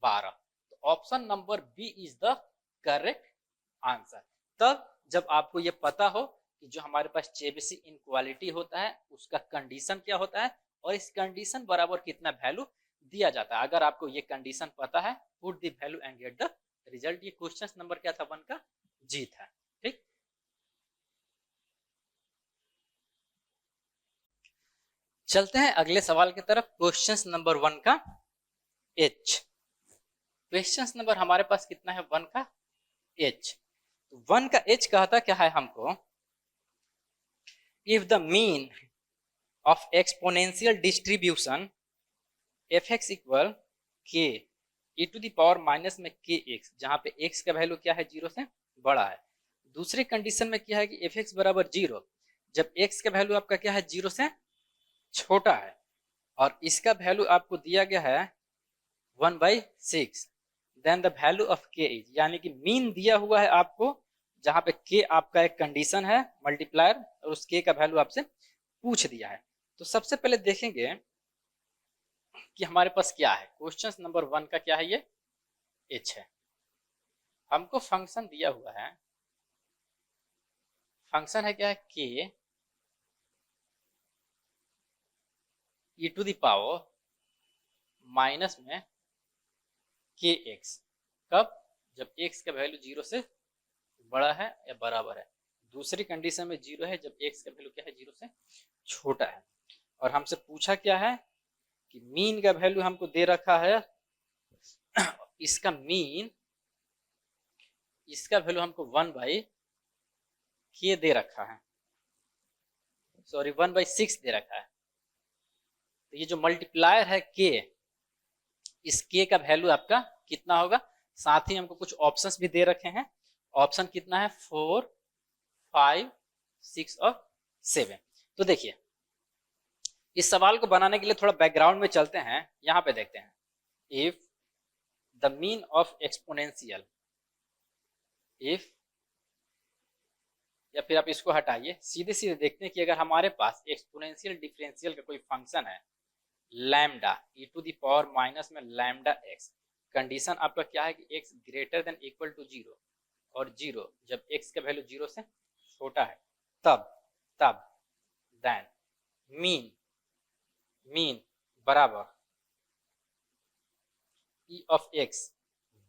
12। तो option number B is the correct answer. तब जब आपको ये पता हो कि जो हमारे पास चेबीशेव इनक्वालिटी होता है उसका कंडीशन क्या होता है और इस कंडीशन बराबर कितना वैल्यू दिया जाता है। अगर आपको ये कंडीशन पता है, put the value and get the result. ये क्वेश्चन नंबर क्या था 1 का जी था। ठीक, चलते हैं अगले सवाल की तरफ। क्वेश्चन नंबर 1 का एच। क्वेश्चन नंबर हमारे पास कितना है 1 का एच। 1 का एच कहता क्या है हमको, if the mean of exponential distribution fx equal k e to the power minus में के एक्स, जहाँ पे x का वैल्यू क्या है 0 से बड़ा है। दूसरी कंडीशन में क्या है कि एफ एक्स बराबर 0, जब x का वैल्यू आपका क्या है 0 से छोटा है, और इसका वैल्यू आपको दिया गया है 1/6, then the value of k is, यानी कि मीन दिया हुआ है आपको, जहां पे k आपका एक कंडीशन है मल्टीप्लायर, और उस k का वैल्यू आपसे पूछ दिया है। तो सबसे पहले देखेंगे कि हमारे पास क्या है। क्वेश्चन नंबर 1 का क्या है, ये h है। हमको फंक्शन दिया हुआ है, फंक्शन है क्या है k e to the power minus में के एक्स, कब, जब x का वैल्यू 0 से बड़ा है या बराबर है। दूसरी कंडीशन में 0 है जब x का वैल्यू क्या है 0 से छोटा है। और हमसे पूछा क्या है कि मीन का वैल्यू हमको दे रखा है, इसका मीन, इसका वैल्यू हमको 1/k दे रखा है, सॉरी 1/6 दे रखा है। तो ये जो मल्टीप्लायर है k, इस k का वैल्यू आपका कितना होगा। साथ ही हमको कुछ ऑप्शंस भी दे रखे हैं। ऑप्शन कितना है 4, 5, 6 और 7। तो देखिए इस सवाल को बनाने के लिए थोड़ा बैकग्राउंड में चलते हैं। यहां पे देखते हैं, if the mean of exponential, if, या फिर आप इसको हटाइए, सीधे सीधे देखते हैं कि अगर हमारे पास एक्सपोनेंशियल डिफरेंशियल का कोई फंक्शन है lambda e to the power minus में लैम्डा x, कंडीशन आपका क्या है कि x greater than equal to 0 और 0 जब x का वैल्यू 0 से छोटा है, तब तब देन मीन, मीन बराबर e ऑफ x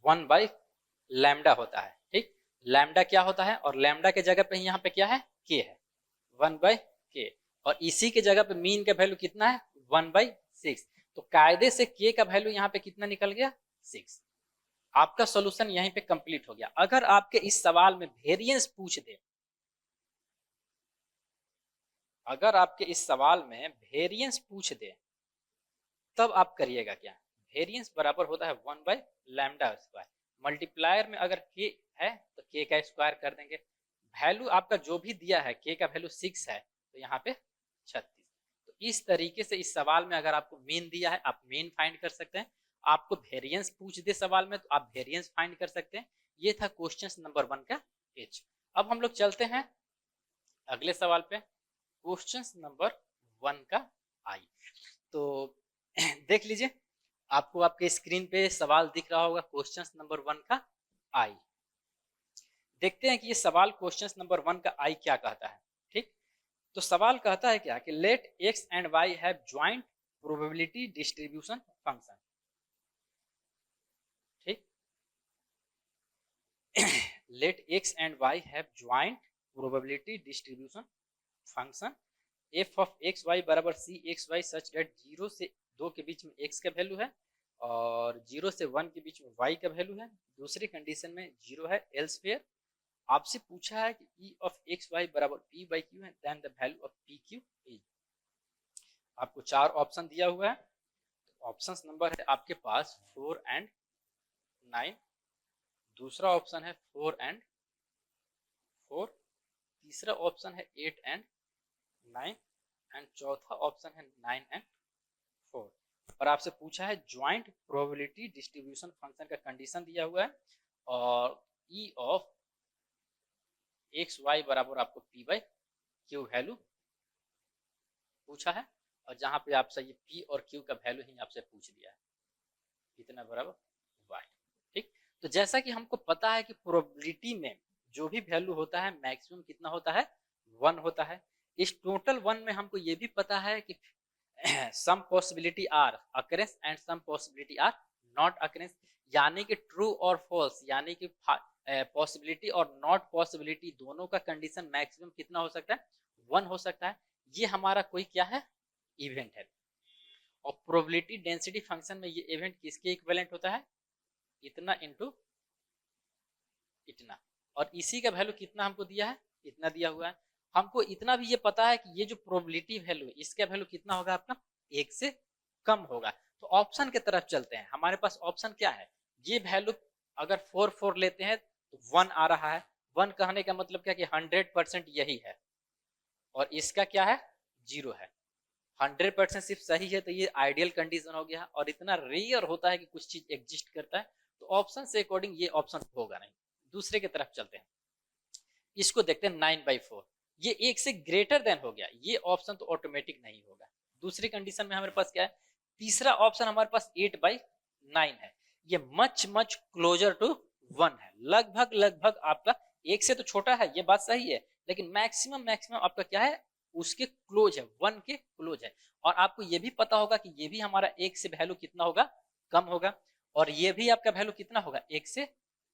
1/लैम्डा होता है। ठीक, लैम्डा क्या होता है, और लैम्डा के जगह पे यहाँ पे क्या है k है 1/k, और इसी के जगह पे मीन का वैल्यू कितना है 1/6। तो कायदे से k का वैल्यू यहाँ पे कितना निकल गया 6। आपका सॉल्यूशन यहीं पे कंप्लीट हो गया। अगर आपके इस सवाल में वेरिएंस पूछ दे, अगर आपके इस सवाल में वेरिएंस पूछ दे, तब आप करिएगा क्या, वेरिएंस बराबर होता है 1/लैम्डा स्क्वायर। मल्टीप्लायर में अगर k है तो k का स्क्वायर कर देंगे। वैल्यू आपका जो भी दिया है, k का वैल्यू 6 है तो यहाँ पे 36। तो इस तरीके से इस सवाल में अगर आपको मीन दिया है, आप मीन फाइंड कर सकते हैं। आपको वेरिएंस पूछ दे सवाल में तो आप वेरिएंस फाइंड कर सकते हैं। ये था क्वेश्चन नंबर 1 का h। अब हम लोग चलते हैं अगले सवाल पे, क्वेश्चन नंबर 1 का i। तो देख लीजिए, आपको आपके स्क्रीन पे सवाल दिख रहा होगा क्वेश्चन नंबर 1 का i। देखते हैं कि ये सवाल क्वेश्चन नंबर 1 का i क्या कहता है। ठीक, तो सवाल कहता है क्या कि let x and y have joint probability distribution function. ठीक, let x and y have joint probability distribution function f of x y बराबर c x y such that 0 से 2 के बीच में x का वैल्यू है और 0 से 1 के बीच में y का वैल्यू है। दूसरी कंडीशन में 0 है, एल्स फेयर आपसे पूछा है कि e ऑफ एक्स वाई बराबर p बाई क्यू है, then the value of p q is. आपको 4 ऑप्शन दिया हुआ है। तो ऑप्शन नंबर है आपके पास 4 एंड 9, दूसरा ऑप्शन है 4 एंड 4, तीसरा ऑप्शन है 8 एंड 9 एंड चौथा ऑप्शन है 9 एंड 4। और आपसे पूछा है ज्वाइंट प्रोबेबिलिटी डिस्ट्रीब्यूशन फंक्शन का कंडीशन दिया हुआ है और e ऑफ एक्स वाई बराबर आपको p बाई क्यू वैल्यू पूछा है, और जहां पे आपसे ये p और q का वैल्यू ही आपसे पूछ दिया है, कितना बराबर y। ठीक, तो जैसा कि हमको पता है कि प्रोबेबिलिटी में जो भी वैल्यू होता है मैक्सिमम कितना होता है 1 होता है। इस टोटल 1 में हमको ये भी पता है कि some possibility are occurrence and some possibility are not occurrence, यानी कि ट्रू और फॉल्स, यानी कि पॉसिबिलिटी और नॉट पॉसिबिलिटी दोनों का कंडीशन मैक्सिमम कितना हो सकता है 1 हो सकता है। ये हमारा कोई क्या है इवेंट है। और प्रोबेबिलिटी डेंसिटी फंक्शन में ये इवेंट किसके इक्विवेलेंट होता है, इतना इनटू इतना, और इसी का वैल्यू कितना हमको दिया है, इतना दिया हुआ है। हमको इतना भी ये पता है कि ये जो प्रोबेबिलिटी वैल्यू है इसका वैल्यू कितना होगा आपका 1 से कम होगा। तो ऑप्शन की तरफ चलते हैं। हमारे पास ऑप्शन क्या है, ये वैल्यू अगर 4 लेते हैं तो 1 आ रहा है। 1 कहने का मतलब क्या कि 100% यही है, और इसका क्या है 0 है। 100% सिर्फ सही है तो ये आइडियल कंडीशन हो गया, और इतना रेयर होता है कि कुछ चीज एग्जिस्ट करता है, तो ऑप्शन से अकॉर्डिंग ये ऑप्शन होगा नहीं। दूसरे की तरफ चलते हैं, इसको देखते हैं 9/4, ये 1 से ग्रेटर देन हो गया, ये ऑप्शन तो ऑटोमेटिक नहीं होगा। दूसरी कंडीशन में हमारे पास क्या है, तीसरा ऑप्शन हमारे पास 8/9 है, ये मच मच क्लोजर टू 1 है, लगभग लगभग आपका 1 से तो छोटा है, ये बात सही है, लेकिन मैक्सिमम आपका क्या है उसके क्लोज है, 1 के क्लोज है। और आपको ये भी पता होगा कि ये भी हमारा 1 से वैल्यू कितना होगा, कम होगा, और ये भी आपका वैल्यू कितना होगा 1 से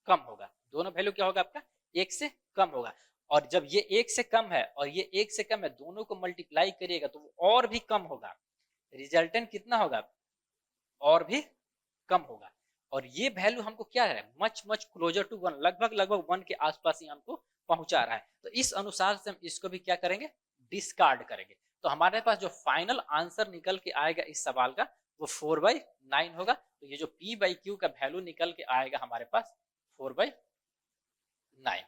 कम होगा। दोनों वैल्यू क्या होगा आपका 1 से कम होगा। और जब ये 1 से कम है और ये 1 से कम है, दोनों को मल्टीप्लाई करिएगा तो वो और भी कम होगा, रिजल्टेंट कितना होगा और भी कम होगा। और ये वैल्यू हमको क्या है मच मच क्लोजर टू 1, लगभग लगभग 1 के आसपास ही हमको पहुंचा रहा है। तो इस अनुसार से हम इसको भी क्या करेंगे डिस्कार्ड करेंगे। तो हमारे पास जो फाइनल आंसर निकल के आएगा इस सवाल का वो 4/9 होगा। तो ये जो P/Q का वैल्यू निकल के आएगा हमारे पास 4/9।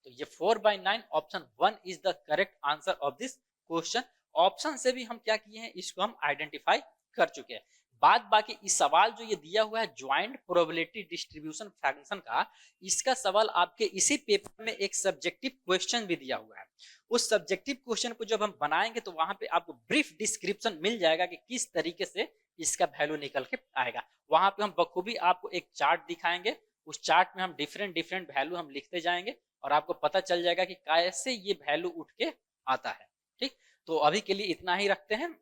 तो ये 4/9 option 1 is the correct answer of this question. Option से भी हम क्या किए हैं, इसको हम आइडेंटिफाई कर चुके हैं। बाद बाकी इस सवाल जो ये दिया हुआ है ज्वाइंट प्रोबेबिलिटी डिस्ट्रीब्यूशन फंक्शन का, इसका सवाल आपके इसी पेपर में एक सब्जेक्टिव क्वेश्चन भी दिया हुआ है। उस सब्जेक्टिव क्वेश्चन को जब हम बनाएंगे तो वहां पे आपको ब्रीफ डिस्क्रिप्शन मिल जाएगा कि किस तरीके से इसका वैल्यू निकल के आएगा। वहां पे हम बखूबी आपको एक चार्ट दिखाएंगे, उस चार्ट में हम डिफरेंट डिफरेंट वैल्यू हम लिखते जाएंगे और आपको पता चल जाएगा कि कैसे ये वैल्यू उठ के आता है। ठीक, तो अभी के लिए इतना ही रखते हैं।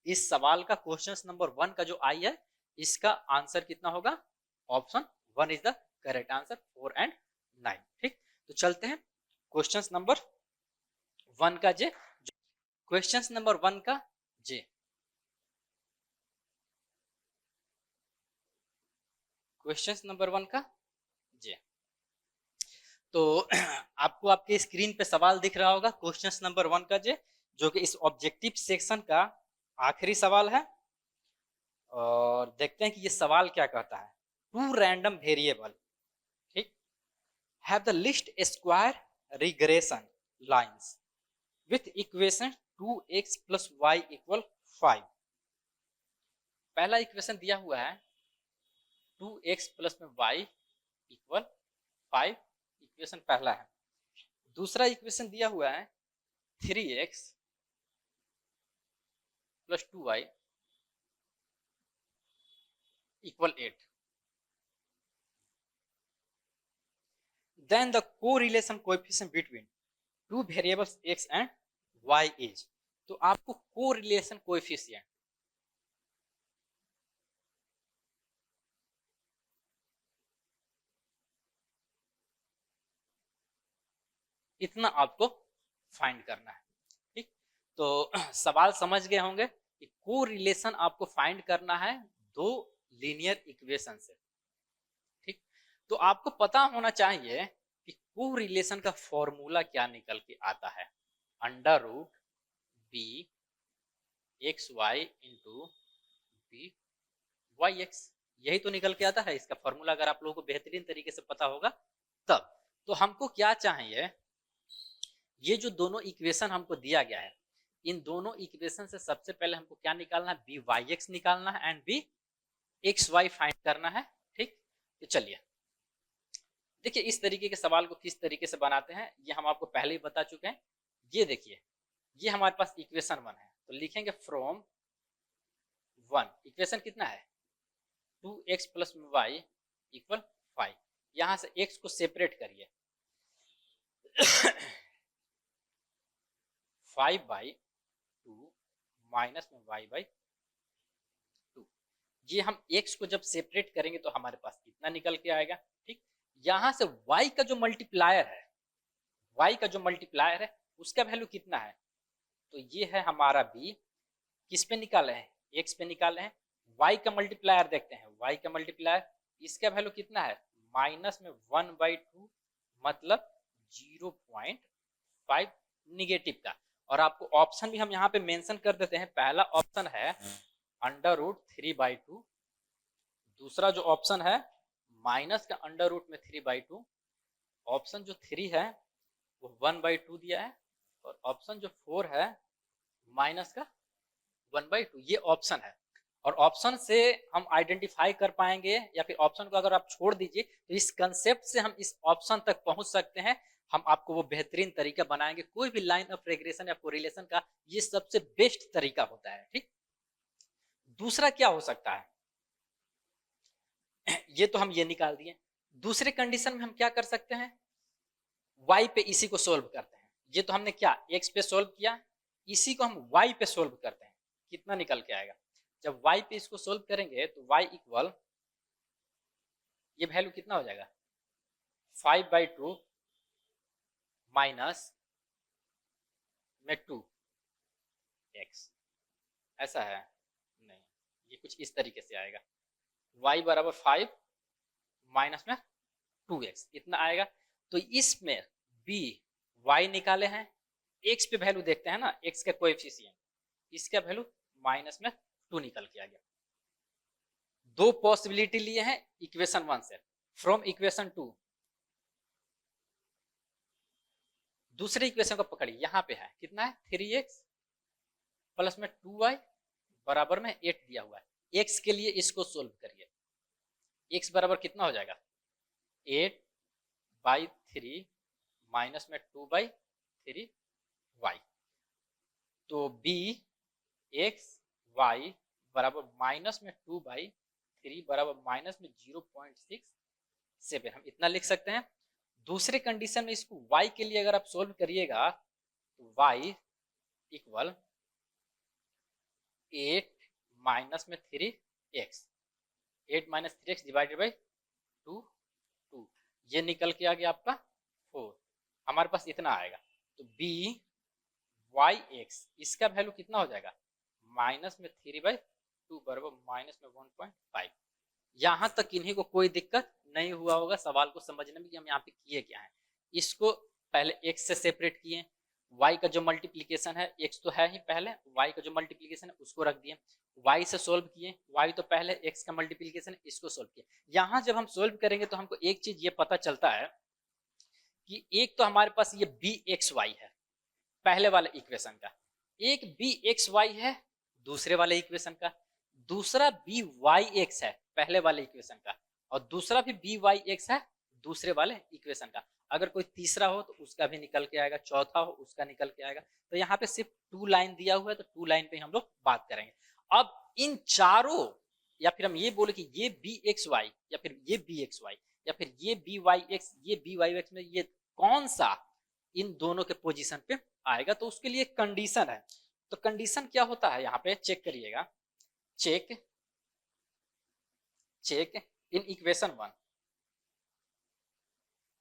इस सवाल का क्वेश्चन नंबर 1 का जो आई है इसका आंसर कितना होगा, option 1 is the correct answer, 4 and 9। ठीक, तो चलते हैं क्वेश्चन नंबर 1 का जे। क्वेश्चन नंबर 1 का जे, क्वेश्चन नंबर 1 का जे। तो आपको आपके स्क्रीन पे सवाल दिख रहा होगा क्वेश्चन नंबर 1 का जे, जो कि इस ऑब्जेक्टिव सेक्शन का आखिरी सवाल है। और देखते हैं कि ये सवाल क्या कहता है। टू रैंडम वेरिएबल, ठीक, have the list square regression lines with equation 2x + y = 5। पहला इक्वेशन दिया हुआ है 2x + y = 5, इक्वेशन पहला है। दूसरा इक्वेशन दिया हुआ है 3x + 2y = 8। Then the correlation coefficient between two variables x and y is, तो आपको कोरिलेशन कोएफिशिएंट इतना आपको फाइंड करना है। ठीक, तो सवाल समझ गए होंगे कि कोरिलेशन आपको फाइंड करना है दो लीनियर इक्वेशन से। ठीक, तो आपको पता होना चाहिए कि कोरिलेशन का फॉर्मूला क्या निकल के आता है, √b xy × by(x), यही तो निकल के आता है इसका फॉर्मूला। अगर आप लोगों को बेहतरीन तरीके से पता होगा तब। तो हमको क्या चाहिए, ये जो दोनों इक्वेशन हमको दिया गया है, इन दोनों इक्वेशन से सबसे पहले हमको क्या निकालना है, by(x) निकालना है एंड bxy फाइंड करना है। ठीक, तो चलिए देखिए इस तरीके के सवाल को किस तरीके से बनाते हैं ये हम आपको पहले ही बता चुके हैं। ये देखिए, ये हमारे पास इक्वेशन 1 है, तो लिखेंगे फ्रॉम 1, इक्वेशन कितना है 2x + y = 5। यहां से x को सेपरेट करिए 5/2 माइनस में y/2। ये हम x को जब सेपरेट करेंगे तो हमारे पास कितना निकल के आएगा। ठीक, यहां से y का जो मल्टीप्लायर है, y का जो मल्टीप्लायर है उसका वैल्यू कितना है, तो ये है हमारा b, किस पे निकाले हैं x पे निकाले हैं। y का मल्टीप्लायर देखते हैं, y का मल्टीप्लायर इसका वैल्यू कितना है माइनस में 1/2 मतलब 0.5 निगेटिव का। और आपको ऑप्शन भी हम यहाँ पे मेंशन कर देते हैं, पहला ऑप्शन है √3/2 दूसरा जो ऑप्शन है माइनस का अंडर रूट में 3/2, ऑप्शन जो 3 है वो 1/2 दिया है, और ऑप्शन जो 4 है माइनस का 1/2, ये ऑप्शन है। और ऑप्शन से हम आइडेंटिफाई कर पाएंगे, या फिर ऑप्शन को अगर आप छोड़ दीजिए तो इस कंसेप्ट से हम इस ऑप्शन तक पहुंच सकते हैं। हम आपको वो बेहतरीन तरीका बनाएंगे। कोई भी लाइन ऑफ रिग्रेशन या कोरिलेशन का ये सबसे बेस्ट तरीका होता है। ठीक, दूसरा क्या हो सकता है, ये तो हम ये निकाल दिए। दूसरे कंडीशन में हम क्या कर सकते हैं, y पे इसी को सोल्व करते हैं। ये तो हमने क्या x पे सोल्व किया, इसी को हम y पे सोल्व करते हैं, कितना निकल के आएगा। जब y पे इसको सोल्व करेंगे तो y इक्वल, ये वैल्यू कितना हो जाएगा 5/2 माइनस में 2x, ऐसा है नहीं, ये कुछ इस तरीके से आएगा, y बराबर 5 माइनस में 2x इतना आएगा। तो इसमें b y निकाले हैं, x पे वैल्यू देखते हैं ना, x का कोएफिशिएंट, इसका वैल्यू माइनस में 2 निकल के आ गया। दो पॉसिबिलिटी लिए हैं इक्वेशन 1 से। फ्रॉम इक्वेशन 2 दूसरे इक्वेशन को पकड़िए, यहां पे है कितना है 3x प्लस में 2y बराबर में 8 दिया हुआ है। x के लिए इसको सोल्व करिए, x बराबर कितना हो जाएगा 8/3 माइनस में 2/3y। तो b x y बराबर माइनस में 2/3 बराबर माइनस में 0.67, हम इतना लिख सकते हैं। दूसरे कंडीशन में इसको y के लिए अगर आप सोल्व करिएगा तो y इक्वल 8 माइनस में 3x, 8 minus 3x divided by 2, ये निकल के आ गया आपका 4, हमारे पास इतना आएगा। तो b y x इसका वैल्यू कितना हो जाएगा माइनस में 3/2 बराबर माइनस में 1.5। यहां तक इन्हीं को कोई दिक्कत नहीं हुआ होगा सवाल को समझने में कि हम यहाँ पे किए क्या है। इसको पहले x से सेपरेट किए, y का जो मल्टीप्लीकेशन है, x तो है ही पहले, y का जो मल्टीप्लीकेशन है उसको रख दिए, y से सोल्व किए, y तो पहले x का मल्टीप्लीकेशन है, इसको सोल्व किए। यहां जब हम सोल्व करेंगे तो हमको एक चीज ये पता चलता है कि एक तो हमारे पास ये bxy है पहले वाले इक्वेशन का, एक bxy है दूसरे वाले इक्वेशन का, दूसरा byx है पहले वाले इक्वेशन का, और दूसरा भी byx है दूसरे वाले इक्वेशन का। अगर कोई तीसरा हो तो उसका भी निकल के आएगा, चौथा हो उसका निकल के आएगा। तो यहाँ पे सिर्फ 2 लाइन दिया हुआ है, तो 2 लाइन पे हम लोग बात करेंगे। अब इन चारों, या फिर हम ये बोले कि ये bxy या फिर ये bxy या फिर ये byx ये byx में ये कौन सा इन दोनों के पोजीशन पे आएगा, तो उसके लिए कंडीशन है। तो कंडीशन क्या होता है यहाँ पे चेक करिएगा, check in equation 1,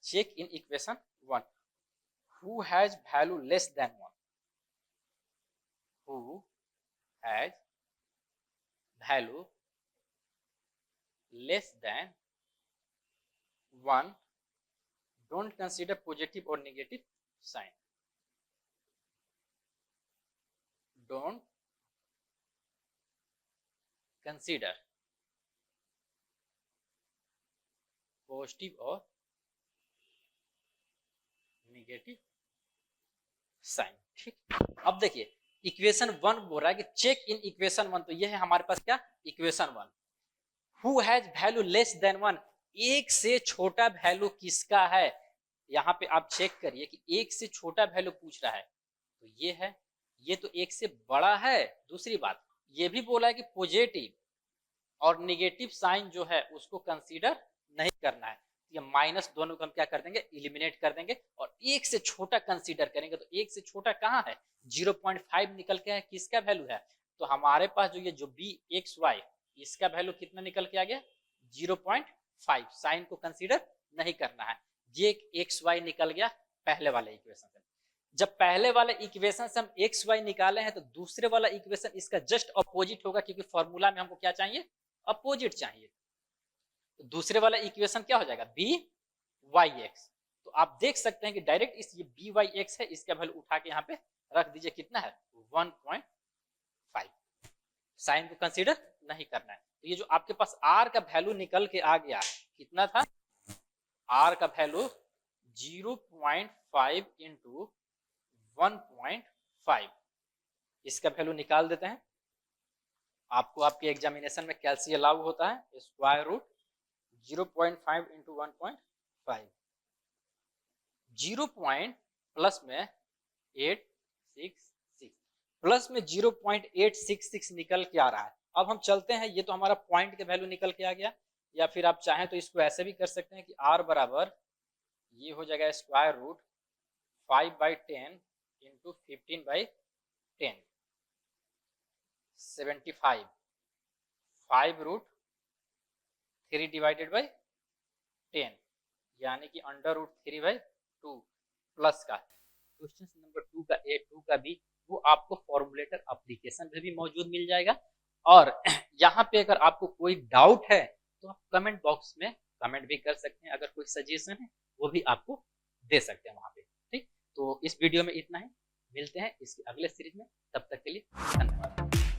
check in equation 1 who has value less than 1, who has value less than 1 don't consider positive or negative sign, don't consider positive और नेगेटिव साइन। ठीक, अब देखिए इक्वेशन 1 बोल रहा है कि चेक इन इक्वेशन 1, तो ये है हमारे पास क्या equation 1। Who has value less than 1, एक से छोटा वैल्यू किसका है, यहाँ पे आप चेक करिए कि एक से छोटा वैल्यू पूछ रहा है, तो ये है, ये तो एक से बड़ा है। दूसरी बात ये भी बोला है कि पॉजिटिव और नेगेटिव साइन जो है उसको कंसीडर नहीं करना है। ये माइनस दोनों को हम क्या कर देंगे इलिमिनेट कर देंगे, और एक से छोटा कंसीडर करेंगे। तो एक से छोटा कहाँ है 0.5 निकल के है, किसका वैल्यू है, तो हमारे पास जो ये जो bxy इसका वैल्यू कितना निकल के आ गया 0.5, साइन को कंसीडर नहीं करना है। ये xy निकल गया पहले वाले इक्वेशन से। जब पहले वाले इक्वेशन से हम xy निकाले हैं तो दूसरे वाला इक्वेशन इसका जस्ट अपोजिट होगा, क्योंकि फॉर्मूला में हमको क्या चाहिए अपोजिट चाहिए। तो दूसरे वाला इक्वेशन क्या हो जाएगा byx। तो आप देख सकते हैं कि डायरेक्ट इस ये byx है, इसका वैल्यू उठा के यहाँ पे रख दीजिए, कितना है 1.5, साइन को कंसीडर नहीं करना है। तो ये जो आपके पास r का वैल्यू निकल के आ गया कितना था, r का वैल्यू 0.5 इंटू 1.5, इसका वैल्यू निकाल देते हैं। आपको आपके एग्जामिनेशन में कैलसी लागू होता है, स्क्वायर रूट 0.5 इंटू 1.5, 0 प्लस में 866 प्लस में 0.866 निकल के आ रहा है। अब हम चलते हैं, ये तो हमारा पॉइंट के वैल्यू निकल के आ गया, या फिर आप चाहें तो इसको ऐसे भी कर सकते हैं कि r बराबर ये हो जाएगा square root 5/10 into 15/10, 75, 5 root 3 divided by 10, यानी कि अंडर रूट 3/2 प्लस का। क्वेश्चन नंबर 2 का A2 का भी वो आपको फॉर्मूलेटर एप्लीकेशन में भी मौजूद मिल जाएगा। और यहाँ पे अगर आपको कोई डाउट है तो आप कमेंट बॉक्स में कमेंट भी कर सकते हैं, अगर कोई सजेशन है वो भी आपको दे सकते हैं वहां पे। ठीक, तो इस वीडियो में इतना ही, मिलते हैं इसके अगले सीरीज में, तब तक के लिए धन्यवाद।